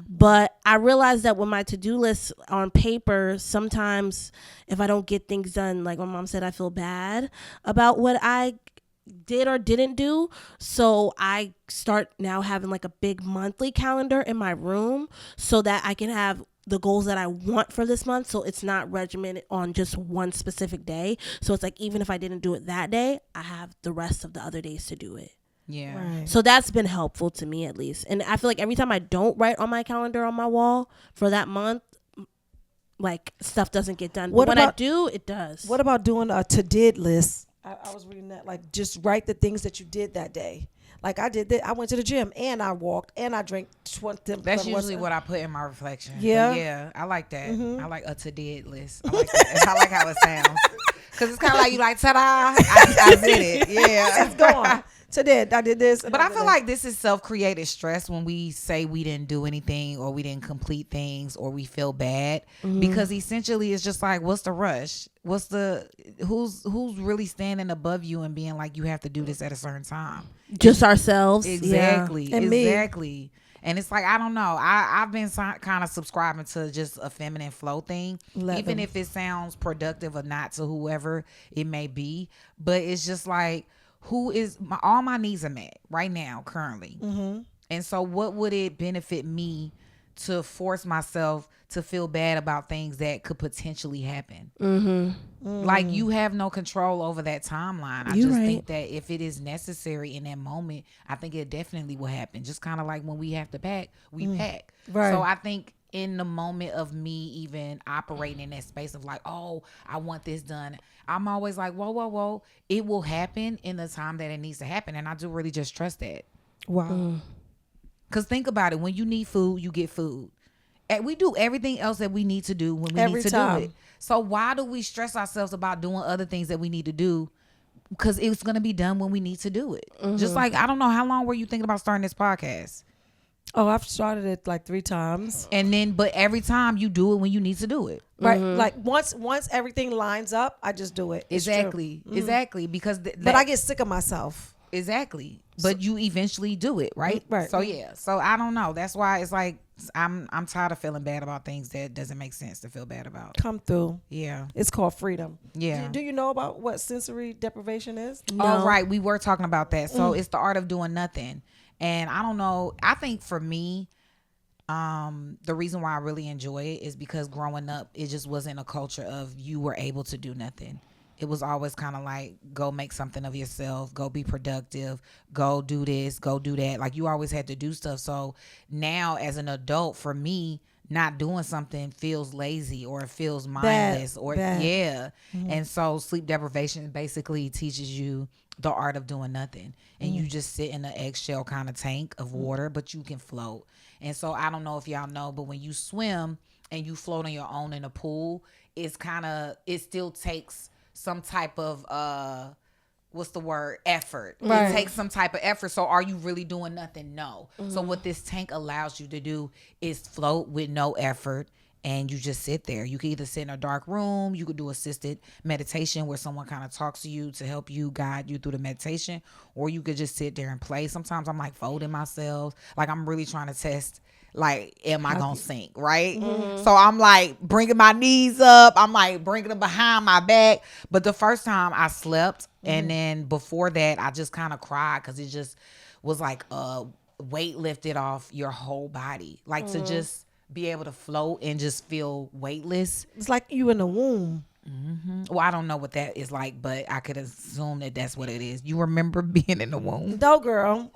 But I realized that with my to-do list on paper, sometimes if I don't get things done, like my mom said, I feel bad about what I did or didn't do. So I start now having like a big monthly calendar in my room, so that I can have the goals that I want for this month. So it's not regimented on just one specific day. So it's like, even if I didn't do it that day, I have the rest of the other days to do it. Yeah. Right. So that's been helpful to me, at least. And I feel like every time I don't write on my calendar on my wall for that month, like stuff doesn't get done. But when I do, it does. What about doing a to-did list? I was reading that, like just write the things that you did that day. Like I did that. I went to the gym and I walked and I drank 20. That's usually what I put in my reflection. Yeah? But yeah, I like that. I like a to-did list. I like that. I like how it sounds. Because it's kind of like you like, ta-da, I did it. Yeah. It's gone. Today I did this. But I feel like this is self-created stress when we say we didn't do anything, or we didn't complete things, or we feel bad, because essentially it's just like, what's the rush? Who's really standing above you and being like, you have to do this at a certain time? Just ourselves. Exactly. Yeah. And me. Exactly. And it's like, I don't know. I've been kind of subscribing to just a feminine flow thing, even if it sounds productive or not to whoever it may be. But it's just like, all my needs are met right now, currently. And so what would it benefit me to force myself to feel bad about things that could potentially happen? Like, you have no control over that timeline. I think that if it is necessary in that moment, I think it definitely will happen. Just kind of like when we have to pack, we pack. Right. So I think in the moment of me even operating in that space of like, oh, I want this done, I'm always like, whoa, it will happen in the time that it needs to happen. And I do really just trust that. Wow. Because think about it. When you need food, you get food. And we do everything else that we need to do when we need to do it. So why do we stress ourselves about doing other things that we need to do? Because it's going to be done when we need to do it. Just like, I don't know, how long were you thinking about starting this podcast? Oh, I've started it like 3 times. And then, but every time you do it when you need to do it. Right. Like once everything lines up, I just do it. It's Exactly. true. Exactly. Because but I get sick of myself. Exactly. But you eventually do it, right? Right. So yeah. So I don't know. That's why it's like I'm tired of feeling bad about things that doesn't make sense to feel bad about. Come through. Yeah. It's called freedom. Yeah. Do you know about what sensory deprivation is? No. Oh, right. We were talking about that. So it's the art of doing nothing. And I don't know. I think for me, the reason why I really enjoy it is because growing up, it just wasn't a culture of you were able to do nothing. It was always kind of like, go make something of yourself, go be productive, go do this, go do that. Like you always had to do stuff. So now as an adult, for me, not doing something feels lazy or it feels mindless Bad. yeah. And so sleep deprivation basically teaches you the art of doing nothing. And you just sit in an eggshell kind of tank of water, but you can float. And so I don't know if y'all know, but when you swim and you float on your own in a pool, it still takes some type of effort. Right. It takes some type of effort. So are you really doing nothing? No. So what this tank allows you to do is float with no effort, and you just sit there. You can either sit in a dark room, you could do assisted meditation where someone kind of talks to you to help you, guide you through the meditation, or you could just sit there and play. Sometimes I'm like folding myself, like I'm really trying to test, like, am I gonna sink, right? So I'm like bringing my knees up, I'm like bringing them behind my back. But the first time I slept, and then before that I just kind of cried because it just was like a weight lifted off your whole body, like to just be able to float and just feel weightless. It's like you in the womb. Well, I don't know what that is like, but I could assume that that's what it is. You remember being in the womb? No, girl.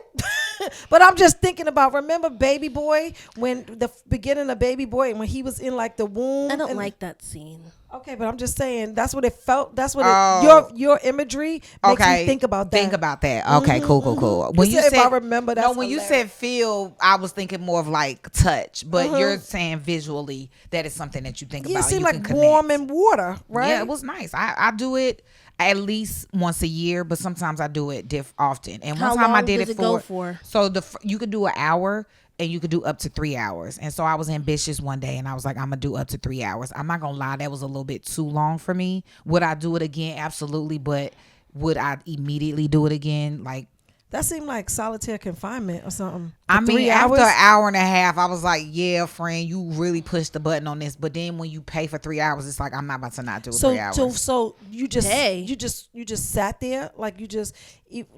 But I'm just thinking about, remember Baby Boy, when the beginning of Baby Boy, when he was in like the womb? I don't like that scene. Okay, but I'm just saying that's what it felt. That's what Oh. your imagery makes me think about that. Think about that. Okay, cool. When You said if I remember, that's when you hilarious. said feel, I was thinking more of like touch, but you're saying visually that is something that you think Yeah, it about. seemed You like can warm connect. and water, right? Yeah, it was nice. I do it at least once a year, but sometimes I do it often. And How one time I long did does it it go for? So you could do an hour. And you could do up to 3 hours. And so I was ambitious one day and I was like, I'm going to do up to 3 hours. I'm not going to lie, that was a little bit too long for me. Would I do it again? Absolutely. But would I immediately do it again? Like, That seemed like solitary confinement or something. I For mean, 3 after hours? an hour and a half, I was like, yeah, friend, you really pushed the button on this. But then when you pay for 3 hours, it's like, I'm not about to not do 3 hours. So you just Hey. you just sat there like you just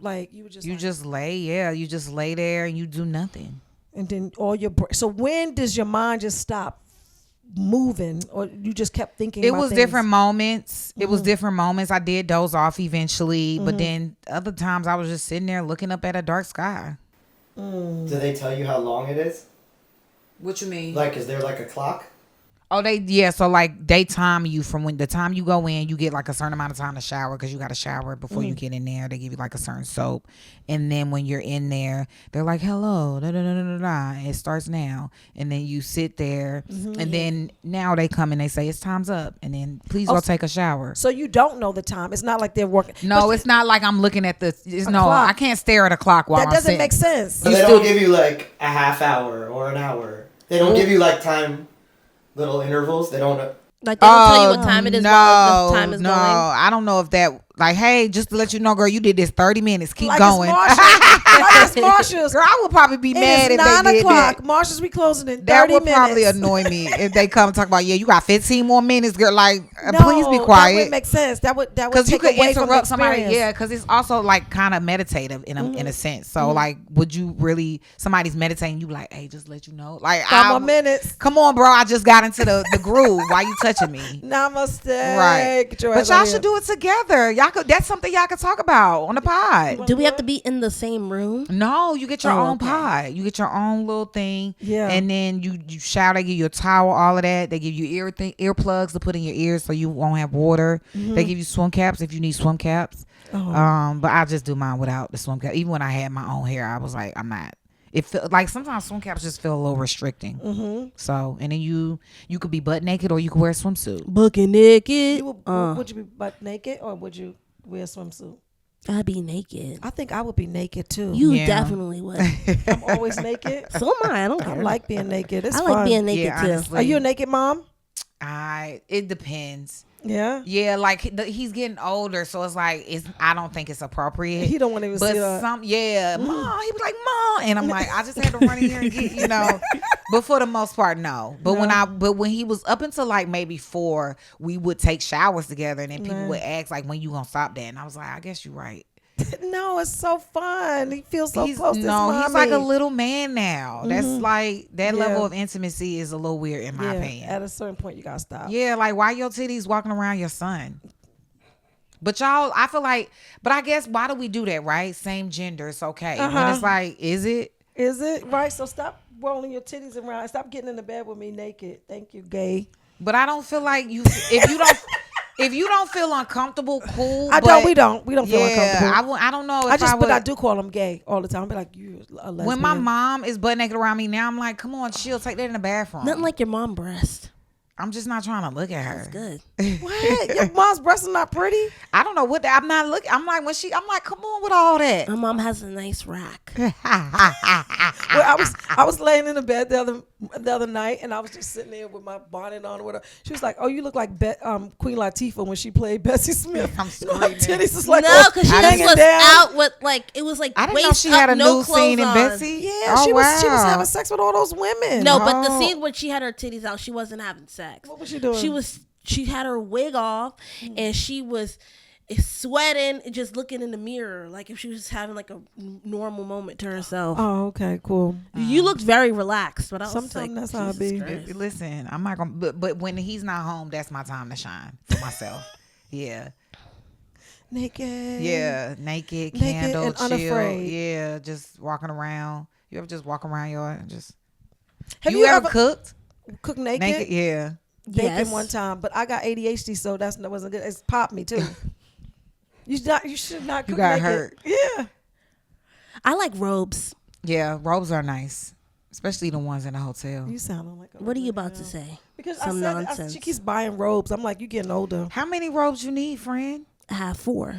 like you were just You like, just lay, you just lay there and you do nothing. and then all your so when does your mind just stop moving, or you just kept thinking? It about was things? different moments. It was different moments. I did doze off eventually, but then other times I was just sitting there looking up at a dark sky. Do they tell you how long it is? What you mean? Like, is there like a clock? Oh, so like they time you from when the time you go in, you get like a certain amount of time to shower because you got to shower before you get in there. They give you like a certain soap, and then when you're in there, they're like, "Hello, da da da da da." It starts now, and then you sit there, and then now they come and they say it's time's up, and then please go take a shower. So you don't know the time. It's not like they're working. No, it's not like I'm looking at no. clock. I can't stare at a clock while That I'm doesn't sitting. make sense. So they don't give you like a half hour or an hour. They don't give you like time, little intervals. They don't. Like they don't tell you what time it is while the time is no, going. I don't know if that, like, hey, just to let you know, girl, you did this 30 minutes. Keep Like going. it's Marshalls. Girl, I would probably be It mad is if 9 they did o'clock. that. Marshalls, we closing in 30 That would minutes. probably annoy me if they come and talk about, yeah, you got 15 more minutes, girl. Like, No, please be That quiet. would make sense. That would Because you take could away from the interrupt somebody, experience. yeah. Because it's also like kind of meditative in a sense. So like, would you really? Somebody's meditating, you be like, hey, just let you know, like, 5 more minutes. Come on, bro. I just got into the groove. Why you touching me? Namaste. Right. Get your But ass y'all out should here. do it together. Y'all could. That's something y'all could talk about on the pod. Do we have to be in the same room? No, you get your Oh, own okay. pod. You get your own little thing. Yeah. And then you shower. They give you a towel, all of that. They give you earplugs to put in your ears so you won't have water. They give you swim caps if you need swim caps. But I just do mine without the swim cap. Even when I had my own hair, I was like, I'm not. It feel like sometimes swim caps just feel a little restricting. So, and then you could be butt naked or you could wear a swimsuit. Booking naked. Would you be butt naked or would you wear a swimsuit? I'd be naked. I think I would be naked too. You Yeah. definitely would. I'm always naked. So am I. I don't I care. like being naked. It's I fun. like being naked Yeah, too. honestly. Are you a naked mom? It depends. Yeah. Yeah, like he's getting older, so it's like I don't think it's appropriate. He don't want to even but see her. Mom, he was like, Mom, and I'm like, I just had to run in here and get, But for the most part, no. But when he was up until like maybe 4, we would take showers together, and then people would ask like, when you gonna stop that? And I was like, I guess you're right. No, it's so fun. He feels so close to his mommy. He's like a little man now. That's like that level of intimacy is a little weird in my opinion. At a certain point, you gotta stop. Yeah, like why your titties walking around your son? But y'all, I feel like, but I guess why do we do that, right? Same gender, it's okay. When it's like, is it? Is it? Right. So stop rolling your titties around. Stop getting in the bed with me naked. Thank you, gay. But I don't feel like if you don't feel uncomfortable, cool. We don't feel uncomfortable. I don't know. But I do call him gay all the time. I'll be like, you a lesbian. When my mom is butt naked around me now, I'm like, come on, chill, take that in the bathroom. Nothing like your mom breast. I'm just not trying to look at her. That's good. What? Your mom's breasts are not pretty? I don't know what that. I'm not looking. I'm like I'm like, come on with all that. My mom has a nice rack. Well, I was laying in the bed the other night, and I was just sitting there with my bonnet on or whatever. She was like, "Oh, you look like Queen Latifah when she played Bessie Smith." I'm screaming. Her titties is like no, because she just was down. out with like it was like I didn't waist know she up, had a no new scene in on. Bessie. Yeah, she was having sex with all those women. No, but the scene when she had her titties out, she wasn't having sex. What was she doing? She had her wig off, and she was sweating and just looking in the mirror like if she was having like a normal moment to herself. Oh, okay, cool. You looked very relaxed, but I was Sometimes like, that's how it be. Listen, I'm not gonna. But when he's not home, that's my time to shine for myself. Yeah. Naked. Yeah, naked, candle, and chill. unafraid. Yeah, just walking around. You ever just walk around your just? Have you ever cooked? Cook naked? Naked, yeah. Bacon Yes. one time, but I got ADHD, so that wasn't good. It's popped me too. You should not cook You got naked. hurt. Yeah. I like robes. Yeah, robes are nice, especially the ones in the hotel. You sound like a What are you about to say? Because Some nonsense. she keeps buying robes. I'm like, you getting older. How many robes you need, friend? I have 4.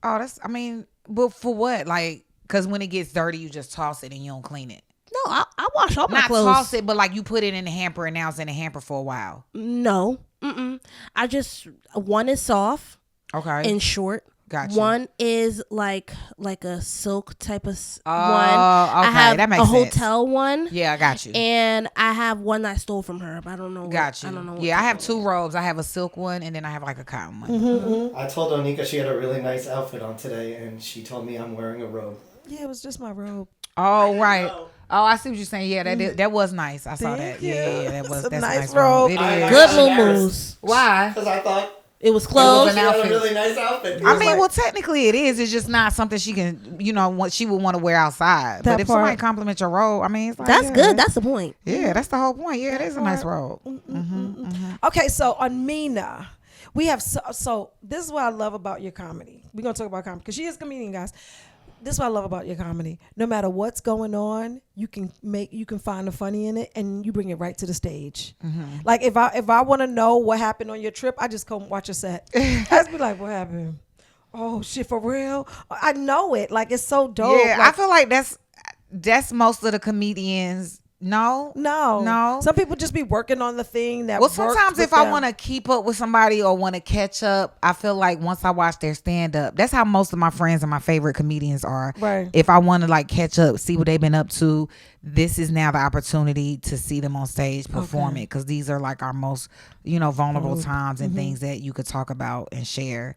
Oh, but for what? Like, because when it gets dirty, you just toss it and you don't clean it. No, I wash all my Not clothes. toss it, but like you put it in the hamper and now it's in the hamper for a while. No, I just one is soft Okay. and short. Gotcha. One is like a silk type of one. Okay, I have that makes a sense. hotel one. Yeah, I got you. And I have one that I stole from her, but I don't know. Got you. I don't know. Yeah, I have 2 robes. I have a silk one and then I have like a cotton one. I told Onika she had a really nice outfit on today, and she told me I'm wearing a robe. Yeah, it was just my robe. Oh, right. Oh, I see what you're saying. Yeah, that was nice. I saw Thank that. you. Yeah, That's that's a a nice nice robe. robe. It I- is. Good Embarrassed. moo-moos. Why? Because I thought It was she closed. had a outfit. really nice outfit. It I was mean, like- well, technically it is. It's just not something she can, what she would want to wear outside. That But if part. somebody compliment your robe, I mean, it's like, That's yeah, good. That's the point. Yeah, that's the whole point. Yeah, it is a nice robe. Okay, so on Mina, we have so this is what I love about your comedy. We're gonna talk about comedy because she is a comedian, guys. This is what I love about your comedy. No matter what's going on, you can find the funny in it, and you bring it right to the stage. Like if I want to know what happened on your trip, I just come watch a set. I just be like, what happened? Oh shit, for real? I know it. Like it's so dope. Yeah, Like, I feel like that's most of the comedians. No. Some people just be working on the thing that. Well, worked sometimes with if I them. want to keep up with somebody or want to catch up, I feel like once I watch their stand up, that's how most of my friends and my favorite comedians are. Right. If I want to like catch up, see what they've been up to, this is now the opportunity to see them on stage perform it, because these are like our most, vulnerable times and things that you could talk about and share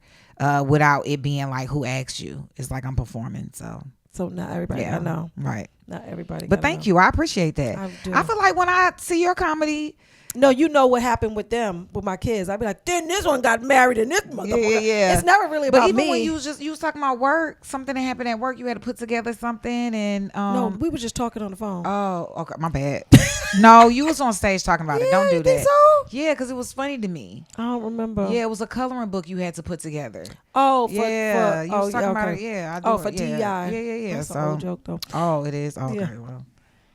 without it being like who asked you. It's like I'm performing. So not everybody I know. Right. Not everybody. But thank you. I appreciate that. I do. I feel like when I see your comedy, No, you know what happened with them, with my kids. I'd be like, then this one got married and this motherfucker. Yeah. It's never really but about even me. when you was talking about work, something that happened at work, you had to put together something and no, we were just talking on the phone. Oh, okay, my bad. No, you was on stage talking about it. Don't do you think that. so? Yeah, because it was funny to me. I don't remember. Yeah, it was a coloring book you had to put together. Oh, You was talking about it. okay. Yeah, I do. Oh, for yeah. DEI. Yeah. That's So, an old joke though. oh, it is. Oh, okay, Yeah. well,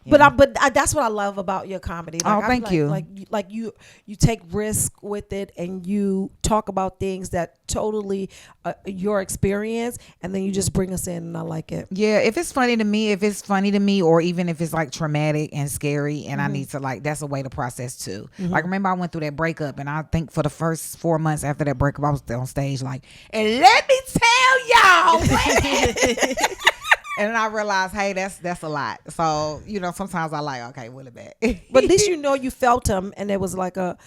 But that's what I love about your comedy. Like, thank you. Like you take risk with it, and you talk about things that totally your experience, and then you just bring us in, and I like it. Yeah, if it's funny to me, or even if it's like traumatic and scary, and I need to that's a way to process too. Like, remember I went through that breakup, and I think for the first 4 months after that breakup, I was on stage like, and let me tell y'all. And I realized, hey, that's a lot. So, sometimes I like, okay, will it back. But at least you felt them, and it was like a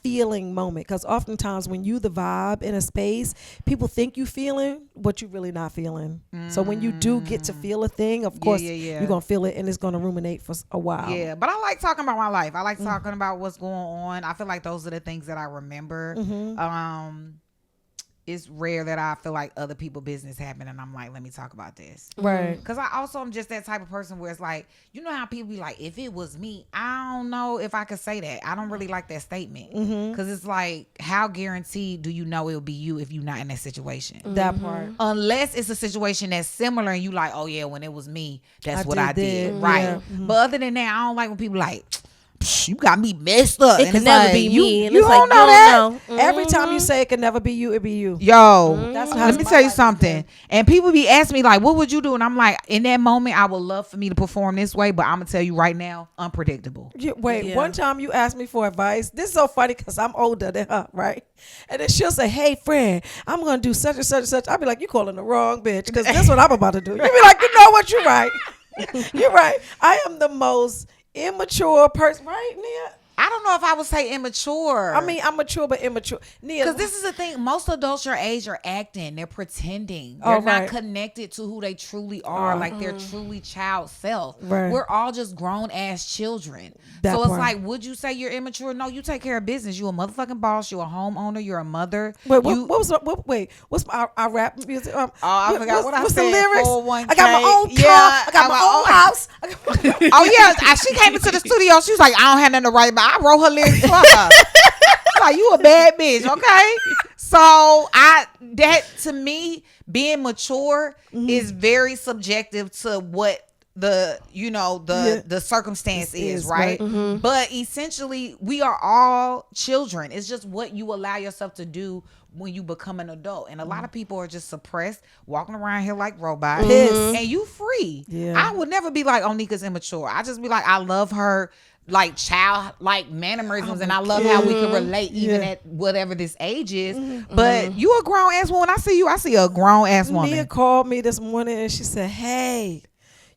feeling moment. Because oftentimes when you the vibe in a space, people think you feeling what you really not feeling. So when you do get to feel a thing, of course, you're going to feel it, and it's going to ruminate for a while. Yeah, but I like talking about my life. I like talking about what's going on. I feel like those are the things that I remember. It's rare that I feel like other people business happen and I'm like, let me talk about this. Right. Because I also am just that type of person where it's like, how people be like, if it was me, I don't know if I could say that. I don't really like that statement. Because it's like, how guaranteed do you know it'll be you if you're not in that situation? That part. Unless it's a situation that's similar and you like, oh yeah, when it was me, that's what I did. Yeah. Right. But other than that, I don't like when people like, you got me messed up. It could never be me. And You it's don't like, know that? Every time you say it can never be you, it be you. Yo, That's how let me tell you something. And people be asking me like, what would you do? And I'm like, in that moment, I would love for me to perform this way, but I'm gonna tell you right now, unpredictable. One time you asked me for advice. This is so funny because I'm older than her, right? And then she'll say, hey, friend, I'm gonna do such and such and such. I'll be like, you calling the wrong bitch, because that's what I'm about to do. You be like, you know what? You're right. You're right. I am the most immature person, right, Nia? I don't know if I would say immature. I mean, I'm mature, but immature. Because this is the thing. Most adults your age are acting. They're pretending. They're not connected to who they truly are. Like their truly child self. Right. We're all just grown ass children. That so it's part. like, would you say you're immature? No, you take care of business. You a motherfucking boss. You a homeowner. You're a mother. Wait, what's our rap music? I forgot what I what's said. the lyrics? 401k. I got my own car. Yeah, I got my own house. Oh yeah, she came into the studio. She was like, I don't have nothing to write about. I wrote her lyrics for her. Like, you a bad bitch, okay? So that to me, being mature is very subjective to what the circumstance is, right? But essentially, we are all children. It's just what you allow yourself to do when you become an adult. And a lot of people are just suppressed, walking around here like robots. And you free. Yeah. I would never be like, Onika's immature. I just be like, I love her like child-like mannerisms, and I love how we can relate even at whatever this age is. But you a grown-ass woman. I see a grown-ass woman. Nia called me this morning and she said, hey,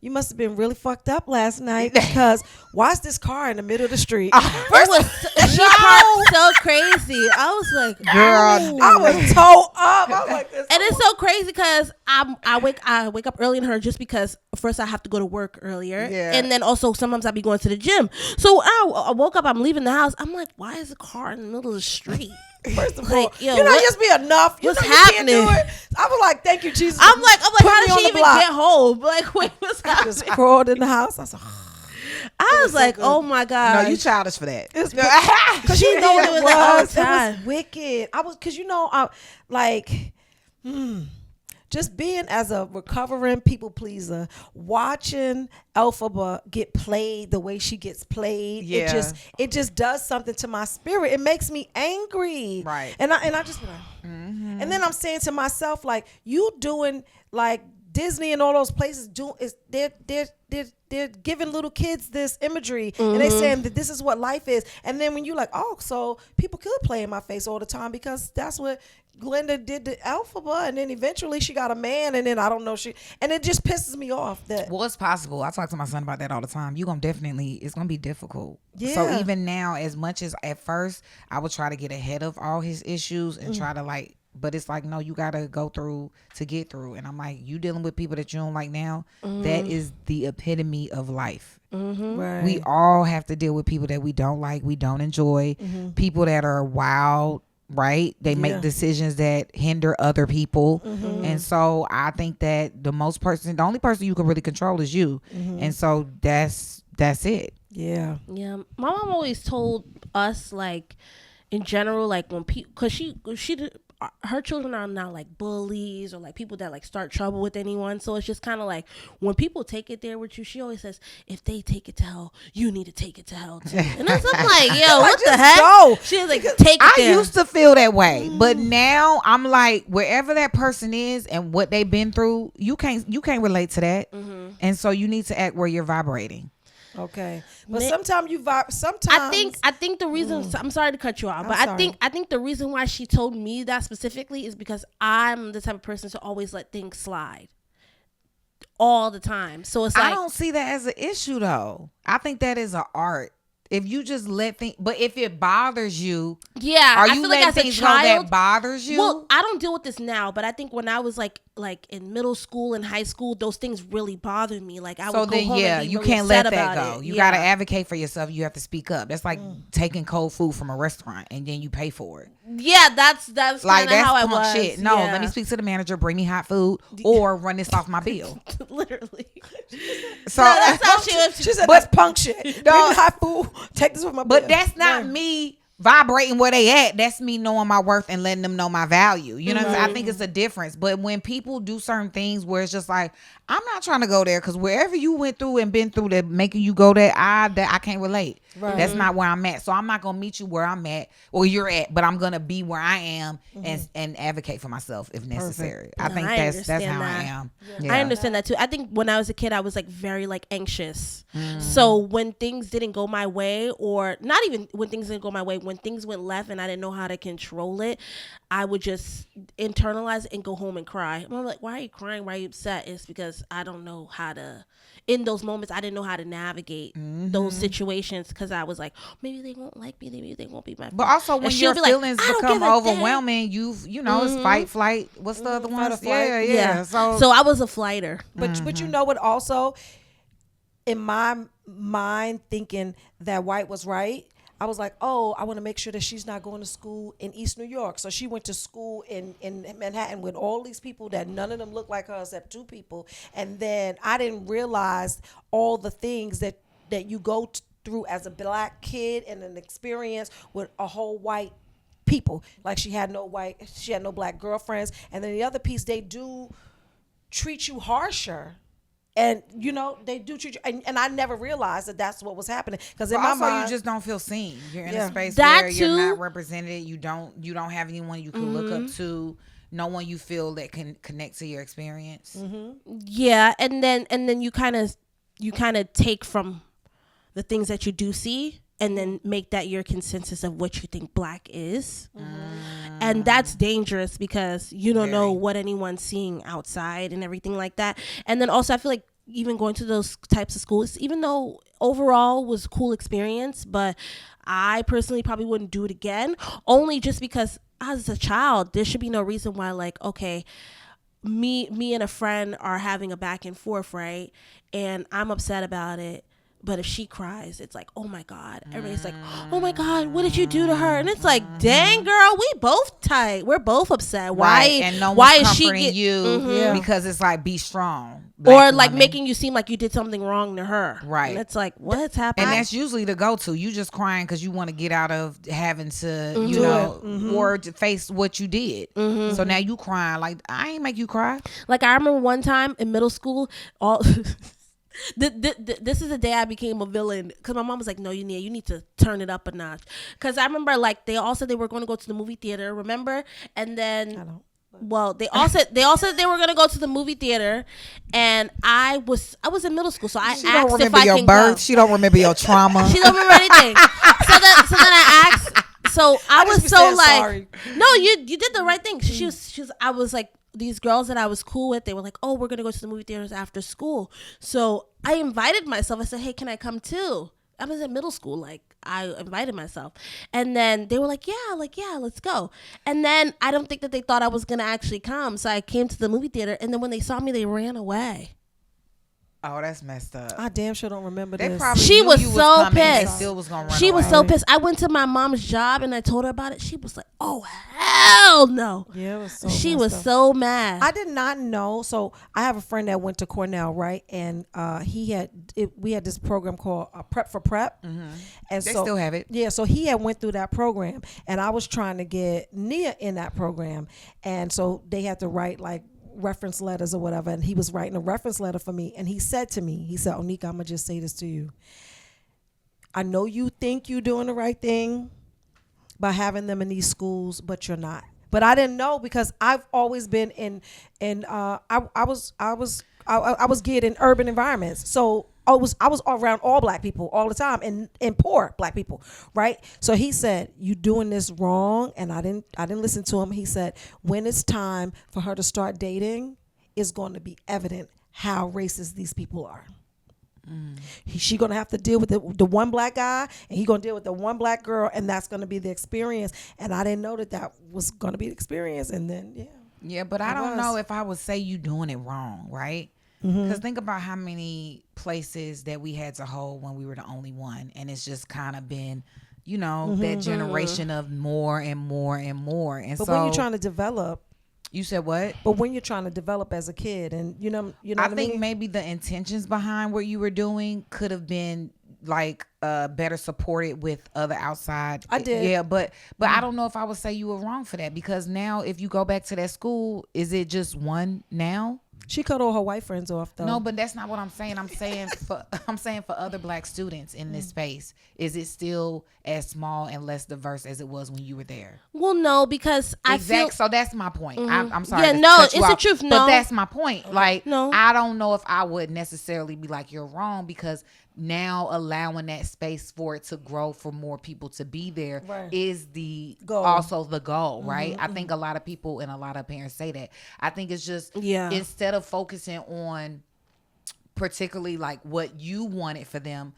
you must have been really fucked up last night, because why is this car in the middle of the street? She parked so crazy. I was like, girl, I was towed up. I was like, this. And it's so crazy because I wake up early in her just because first I have to go to work earlier, and then also sometimes I be going to the gym. So I woke up, I'm leaving the house. I'm like, why is the car in the middle of the street? First of Like, all, yo, just be enough. what's you can't do happening? it. I was like, thank you, Jesus. I'm like, Put how me did on she the even block. get home? Like, wait, what's happening? Just crawled in the house. I was like, I was like, oh my god. no, you childish for that. because She you know was it doing that all the was. It time. was wicked. I was just being as a recovering people pleaser, watching Elphaba get played the way she gets played, it just does something to my spirit. It makes me angry, Right? And I just be like, and then I'm saying to myself, like, you doing like Disney and all those places they're giving little kids this imagery, and they saying that this is what life is. And then when you like, oh, so people could play in my face all the time, because that's what Glenda did to Elphaba, and then eventually she got a man, and then I don't know, and it just pisses me off that. Well, it's possible. I talk to my son about that all the time. It's gonna be difficult. Yeah. So even now, as much as at first I would try to get ahead of all his issues and try to like, but it's like, no, you gotta go through to get through. And I'm like, you dealing with people that you don't like now, that is the epitome of life. Right. We all have to deal with people that we don't like, we don't enjoy, people that are wild, right? They make decisions that hinder other people. And so I think that the only person you can really control is you. And so that's it. Yeah. Yeah, my mom always told us, like, in general, like, when people, because her children are not like bullies or like people that like start trouble with anyone. So it's just kind of like when people take it there with you, she always says, if they take it to hell, you need to take it to hell too. And I'm like, yo, what the heck? Go. She was like, take it there. I used to feel that way, but now I'm like, wherever that person is and what they've been through, you can't relate to that, and so you need to act where you're vibrating. Okay, but sometimes you vibe. Sometimes I think the reason I'm sorry to cut you off, but I think the reason why she told me that specifically is because I'm the type of person to always let things slide all the time. So it's like, I don't see that as an issue though. I think that is an art. If you just let things, but if it bothers you, yeah, are I you feel letting like as things a go child that bothers you? Well, I don't deal with this now, but I think when I was like in middle school and high school, those things really bothered me. Like I would go home and be you really can't let upset that about go. it. You gotta advocate for yourself. You have to speak up. That's like taking cold food from a restaurant and then you pay for it. Yeah, that's Like kind of how I punk was. shit. No, yeah. let me speak to the manager. Bring me hot food or run this off my bill. Literally. So That's how she was. she said, "That's punk shit." Bring me hot food. Take this with my. But that's not me vibrating where they at. That's me knowing my worth and letting them know my value. You know what I'm saying? I think it's a difference. But when people do certain things where it's just like, I'm not trying to go there because wherever you went through and been through that making you go there, I can't relate. Right. That's not where I'm at. So I'm not gonna meet you where I'm at or you're at, but I'm gonna be where I am and advocate for myself if necessary. I think that's how I am. Yeah. I understand that too. I think when I was a kid, I was like very like anxious. So when things didn't go my way, or not even when things didn't go my way, when things went left and I didn't know how to control it, I would just internalize it and go home and cry. And I'm like, why are you crying? Why are you upset? It's because I don't know how to. In those moments, I didn't know how to navigate those situations because I was like, maybe they won't like me. Maybe they won't be my friend. But also when your feelings like, become overwhelming, you know, it's fight, flight. What's the other one? Yeah. So I was a flighter. But you know what? Also, in my mind, thinking that White was right, I was like, oh, I want to make sure that she's not going to school in East New York. So she went to school in Manhattan with all these people that none of them looked like her except two people. And then I didn't realize all the things that you go through as a black kid and an experience with a whole white people. Like she had no black girlfriends. And then the other piece, they do treat you harsher. And you know they do treat you, and I never realized that that's what was happening because in my mind, you just don't feel seen. You're in a space that where too, you're not represented. You don't have anyone you can look up to. No one you feel that can connect to your experience. Yeah, and then you kind of take from the things that you do see and then make that your consensus of what you think black is. And that's dangerous because you don't know what anyone's seeing outside and everything like that. And then also I feel like even going to those types of schools, even though overall was a cool experience, but I personally probably wouldn't do it again, only just because as a child, there should be no reason why, like, okay, me and a friend are having a back and forth, right? And I'm upset about it. But if she cries, it's like, oh my God. Everybody's like, oh my God, what did you do to her? And it's like, dang girl, we both tight. We're both upset. Why? And no why one's is she comforting you because it's like, be strong. Or like making you seem like you did something wrong to her. Right. And it's like, what's happening? And that's usually the go-to. You just crying because you want to get out of having to, you know, or to face what you did. So now you crying. Like, I ain't make you cry. Like I remember one time in middle school, all... This is the day I became a villain because my mom was like, no, you need to turn it up a notch. Because I remember like they all said they were going to go to the movie theater, remember? And then they all said they were going to go to the movie theater, and I was in middle school, so I asked if I can go. She don't remember your trauma. She don't remember anything. so then I asked. So I was so like, sorry. No, you did the right thing. She was. I was like, these girls that I was cool with, they were like, oh, we're going to go to the movie theaters after school. So I invited myself. I said, hey, can I come too? I was in middle school. Like, I invited myself. And then they were like, yeah, let's go. And then I don't think that they thought I was going to actually come. So I came to the movie theater. And then when they saw me, they ran away. Oh, that's messed up. I damn sure don't remember They this. probably She knew was you so coming and pissed. still was gonna run She was away. so pissed. I went to my mom's job and I told her about it. She was like, "Oh hell no!" Yeah, it was so She messed was up. so mad. I did not know. So I have a friend that went to Cornell, right? And we had this program called Prep for Prep, and They so still have it. yeah. So he had went through that program, and I was trying to get Nia in that program, and so they had to write like reference letters or whatever, and he was writing a reference letter for me, and he said to me, he said, "Onika, I'm gonna just say this to you. I know you think you're doing the right thing by having them in these schools, but you're not." But I didn't know because I've always been I was geared in urban environments. So I was around all black people all the time and poor black people, right? So he said, "You doing this wrong," and I didn't listen to him. He said, "When it's time for her to start dating, it's going to be evident how racist these people are." She gonna have to deal with the one black guy, and he gonna deal with the one black girl, and that's gonna be the experience. And I didn't know that was gonna be the experience. And then Yeah, but I don't know if I would say you doing it wrong, right? Because think about how many places that we had to hold when we were the only one, and it's just kind of been, that generation of more and more and more. And but so when you're trying to develop, you said what? but when you're trying to develop as a kid, and I think maybe the intentions behind what you were doing could have been like better supported with other outside. I did. Yeah, but I don't know if I would say you were wrong for that, because now if you go back to that school, is it just one now? She cut all her white friends off though. No, but that's not what I'm saying. I'm saying for other black students in this space, is it still as small and less diverse as it was when you were there? Well, no, because I feel So that's my point. I'm sorry. Yeah, to no, cut you it's the off, truth. but No. that's my point. Like, No. I don't know if I would necessarily be like you're wrong, because now allowing that space for it to grow, for more people to be there, Right. is the Goal. also the goal, right? I think a lot of people and a lot of parents say that. I think it's just instead of focusing on particularly like what you wanted for them,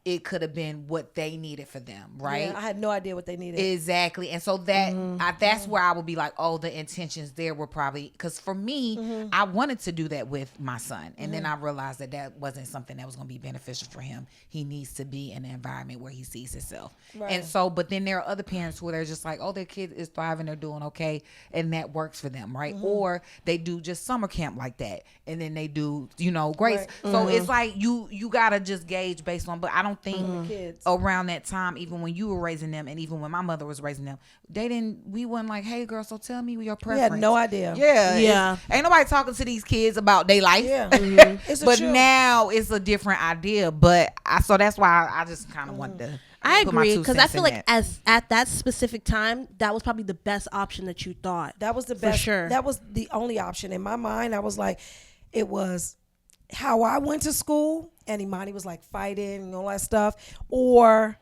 it could have been what they needed for them, right? Yeah, I had no idea what they needed. Exactly. And so that's where I would be like, oh, the intentions there were probably, because for me, I wanted to do that with my son. And then I realized that wasn't something that was going to be beneficial for him. He needs to be in an environment where he sees himself. Right. And so, but then there are other parents who are just like, oh, their kid is thriving, they're doing okay, and that works for them, right? Or they do just summer camp like that, and then they do, grace. Right. So it's like you got to just gauge based on, but I don't think Kids. around that time, even when you were raising them, and even when my mother was raising them, we weren't like, hey girl, so tell me your We preference. had no idea. Yeah. Ain't nobody talking to these kids about their life. Yeah. It's the But truth. now it's a different idea. But so that's why I just kind of wanted to. I put my agree, 2 because I cents feel in like that. at that specific time, that was probably the best option that you thought. That was the For best. sure. That was the only option in my mind. I was like, it was how I went to school, and Imani was like fighting and all that stuff, or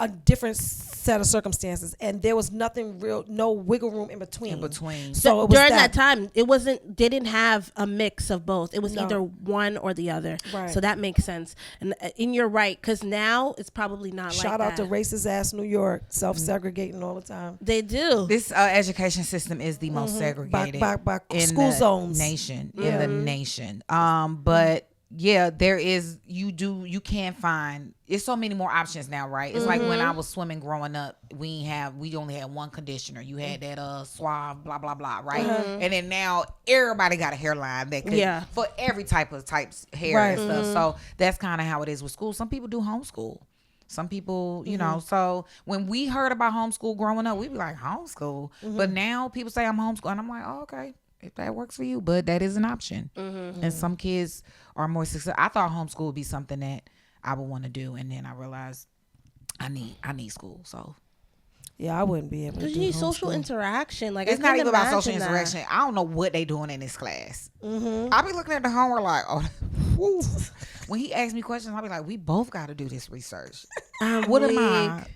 a different set of circumstances, and there was no wiggle room in between. So it was during that time, they didn't have a mix of both. It was No. either one or the other. Right. So that makes sense. And you're right, because now it's probably not Shout like out that. to racist ass New York, self-segregating all the time. They do. This education system is the most segregated by in school the zones. nation. Yeah. In the nation. But yeah, there is. You can find. It's so many more options now, right? It's like when I was swimming growing up, we only had one conditioner. You had that Suave, blah blah blah, right? And then now everybody got a hairline that could for every types hair and stuff. So that's kind of how it is with school. Some people do homeschool. Some people, so when we heard about homeschool growing up, we'd be like, homeschool. But now people say I'm homeschool, and I'm like, oh, okay, if that works for you, but that is an option. And some kids are more successful. I thought homeschool would be something that I would want to do, and then I realized I need school. So Yeah, I wouldn't be able to. Because you need social interaction. Like, it's I not couldn't even about social imagine that. interaction. I don't know what they doing in this class. I be looking at the homework like, oh, whew. When he asks me questions, I be like, we both got to do this research. I'm What am weak. I?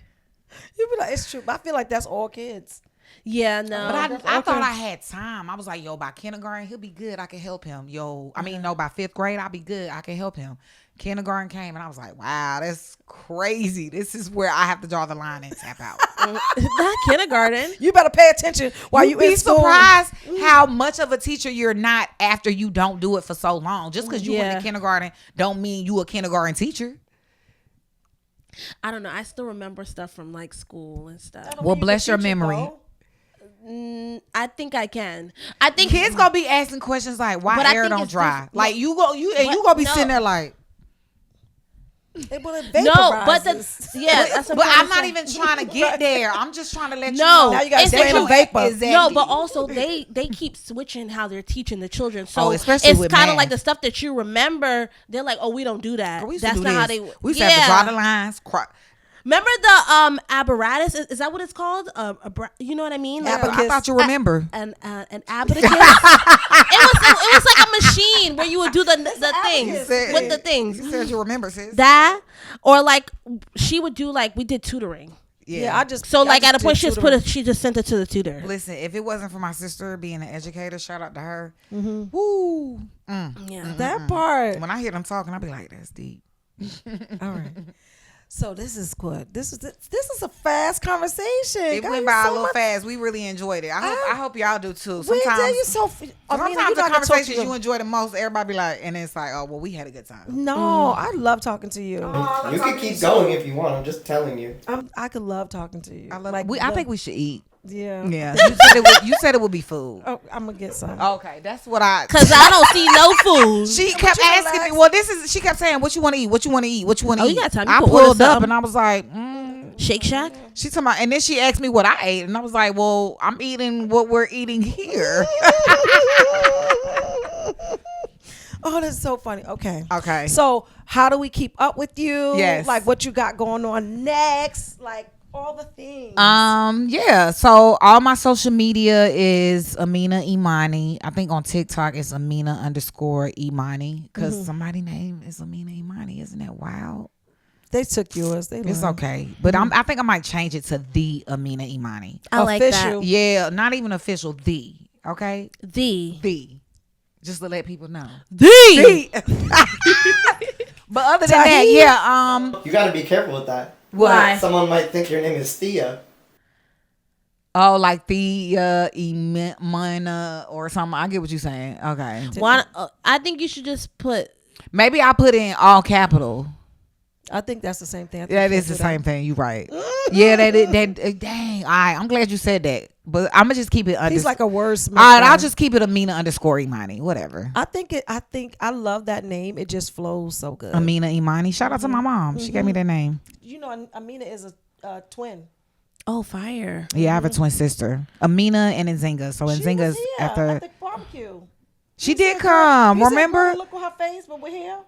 You be like, it's true. But I feel like that's all kids. Yeah, no. But I thought I had time. I was like, yo, by kindergarten, he'll be good. I can help him. Yo, I mean, no, by 5th grade, I'll be good. I can help him. Kindergarten came, and I was like, wow, that's crazy. This is where I have to draw the line and tap out. Not kindergarten. You better pay attention while you be in school. surprised how much of a teacher you're not after you don't do it for so long. Just because you went Yeah. to kindergarten don't mean you a kindergarten teacher. I don't know. I still remember stuff from like school and stuff. I don't Well, mean you bless can your teach it, memory. though. I think I can. I think Kids gonna be asking questions like, why But I air think don't it's dry? different. Like you gonna be no. sitting there like. It no, but vaporizes. that's what But trying I'm to not say. even trying to get there. I'm just trying to let you No, know. Now you gotta it's explain that the vapor. Exactly. No, but also they keep switching how they're teaching the children. So Oh, especially it's with kind math. of like the stuff that you remember. They're like, oh, we don't do that. We used to That's do not how this. they. We used to have to draw the lines. Remember the apparatus? Is that what it's called? You know what I mean? Like, Abacus. I thought you remember. an abacus. it was like a machine where you would do the things with the things. You said you remember, sis. That or like she would do like we did tutoring. Yeah, I just So I like just at a point did tutoring. she just sent it to the tutor. Listen, if it wasn't for my sister being an educator, shout out to her. Woo. Yeah. that part. When I hear them talking, I'll be like, that's deep. All right. So this is good. This is a fast conversation. It God, went you by so a little much- fast. We really enjoyed it. I hope y'all do too. We Sometimes, did. You so. I mean, sometimes the talk conversations to you enjoy the most, everybody be like, and it's like, oh, well, we had a good time. No, I love talking to you. You can keep going if you want. I'm just telling you. I could love talking to you. I love. Like, I think we should eat. Yeah. Yeah, you said it would be food. Oh, I'm gonna get some. Okay, that's what I. Cause I don't see no food. She kept asking me. Well, she kept saying, "What you want to eat? What you want to eat? What you want to Oh, eat?" you got time. You I can order pulled up something. and I was like, Shake Shack. She talking about, and then she asked me what I ate, and I was like, "Well, I'm eating what we're eating here." Oh, that's so funny. Okay. Okay. So, how do we keep up with you? Yes. Like what you got going on next? Like all the things. Yeah. So all my social media is Aminah Imani. I think on TikTok it's Aminah_Imani because somebody name is Aminah Imani. Isn't that wild? They took yours. It's okay, but I think I might change it to the Aminah Imani. I like Official. that. Yeah, not even official. The okay. The Just to let people know. the. But other than that, yeah. You got to be careful with that. Why? Someone might think your name is Thea. Oh, like the Imana or something. I get what you're saying. Okay. Why? I think you should just put. Maybe I put in all capital. I think that's the same thing. That is the same thing. You right. Yeah, that dang. All right, I'm glad you said that. But I'm gonna just keep it under. He's like a wordsmith. All right, I'll just keep it Aminah_Imani. Whatever. I think I love that name. It just flows so good. Aminah Imani. Shout out to my mom. She gave me that name. You know, Aminah is a twin. Oh, fire! Yeah, I have a twin sister, Aminah and Nzinga. So She was Nzinga's here at at the. the barbecue. She did come. You said, Remember? "Girl, look at her face, but we're here."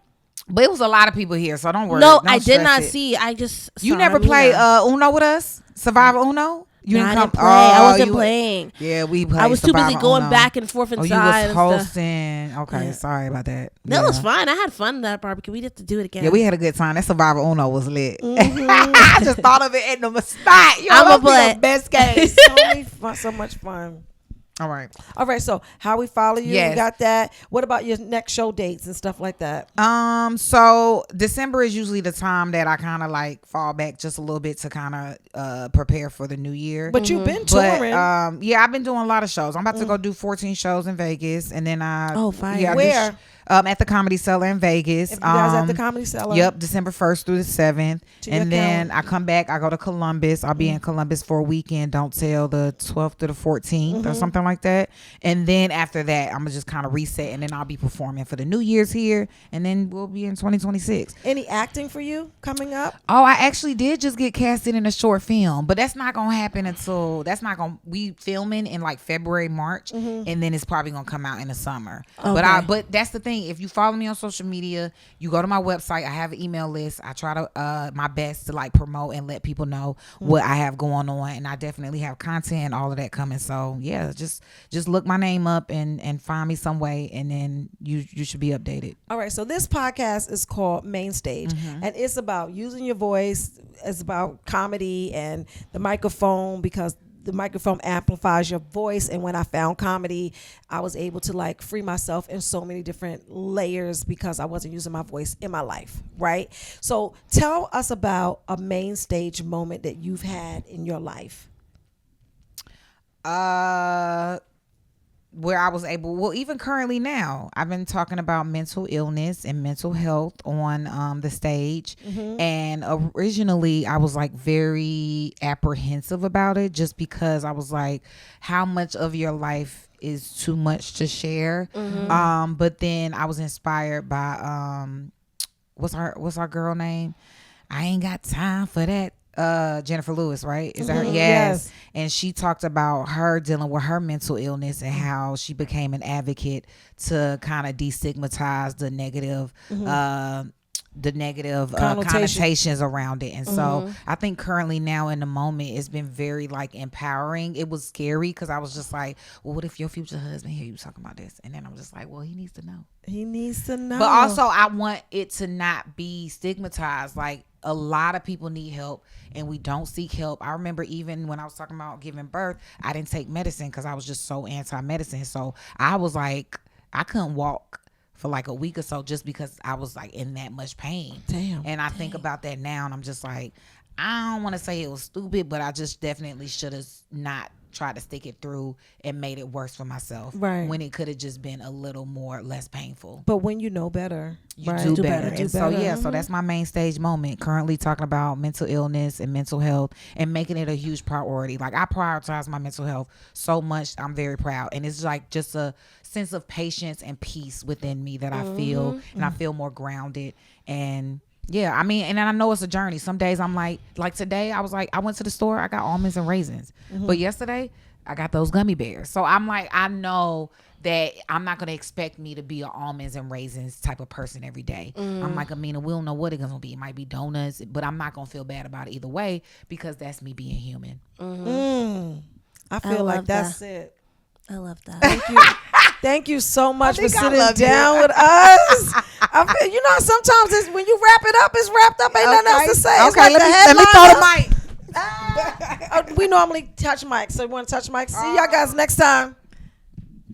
But it was a lot of people here, so don't worry. No, Don't I did stress not it. see. I just You saw never Amina. play Uno with us? Survivor Uno? You No, I didn't play. Oh, I wasn't you- playing. Yeah, we played. I was too busy Survivor going Uno. back and forth Oh, inside. you was and stuff. hosting. Okay, Yeah. sorry about that. That was fun. I had fun at that barbecue. We have to do it again. Yeah, we had a good time. That Survivor Uno was lit. I just thought of it at the spot. Yo, I'ma that'd be play. the best game. So much fun. All right. All right, so how we follow you? Yes. We got that. What about your next show dates and stuff like that? So December is usually the time that I kind of like fall back just a little bit to kind of prepare for the new year. But you've been But touring. yeah, I've been doing a lot of shows. I'm about to go do 14 shows in Vegas, and then Oh, fire. I do Where? at the Comedy Cellar in Vegas. If you guys at the Comedy Cellar. Yep, December 1st through the 7th. To your And then I come back, I go to Columbus. I'll be in Columbus for a weekend, don't tell the 12th to the 14th or something like that. And then after that, I'm going to just kind of reset, and then I'll be performing for the New Year's here, and then we'll be in 2026. Any acting for you coming up? Oh, I actually did just get casted in a short film, but that's not gonna happen until we filming in like February, March, and then it's probably gonna come out in the summer. Okay. But that's the thing. If you follow me on social media, you go to my website. I have an email list. I try to my best to like promote and let people know what I have going on, and I definitely have content and all of that coming. So yeah, just look my name up and find me some way, and then you should be updated. All right, so this podcast is called Mainstage, and it's about using your voice. It's about comedy and the microphone, because the microphone amplifies your voice. And when I found comedy, I was able to like free myself in so many different layers because I wasn't using my voice in my life, right? So tell us about a main stage moment that you've had in your life. Where I was able, well, even currently now, I've been talking about mental illness and mental health on the stage. And originally I was like very apprehensive about it, just because I was like, how much of your life is too much to share? But then I was inspired by what's our girl name? I ain't got time for that. Jennifer Lewis, right? Is that her? Yes. And she talked about her dealing with her mental illness and how she became an advocate to kind of destigmatize the negative connotations around it. And so I think currently now in the moment, it's been very like empowering. It was scary because I was just like, well, what if your future husband hear you talking about this? And then I was just like, well, he needs to know. He needs to know. But also I want it to not be stigmatized. Like, a lot of people need help and we don't seek help. I remember even when I was talking about giving birth, I didn't take medicine because I was just so anti-medicine. So I was like, I couldn't walk for like a week or so just because I was like in that much pain. Damn. And I think about that now and I'm just like, I don't want to say it was stupid, but I just definitely should have not tried to stick it through and made it worse for myself. Right. When it could have just been a little more less painful. But when you know better, you right? do better. And so so that's my main stage moment. Currently talking about mental illness and mental health and making it a huge priority. Like, I prioritize my mental health so much. I'm very proud. And it's like just a sense of patience and peace within me that I feel, and I feel more grounded. And yeah, I mean, and I know it's a journey. Some days I'm like today, I was like, I went to the store, I got almonds and raisins. But yesterday, I got those gummy bears. So I'm like, I know that I'm not going to expect me to be an almonds and raisins type of person every day. I'm like, Aminah, we don't know what it's going to be. It might be donuts, but I'm not going to feel bad about it either way because that's me being human. I feel like that's it. I love that. Thank you. Thank you so much for sitting down with us. I feel, you know, sometimes it's, when you wrap it up, it's wrapped up. Ain't nothing else to say. It's like let me throw the mic. We normally touch mics, so we want to touch mics. See y'all guys next time.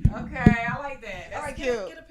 Okay, I like that. All right, get a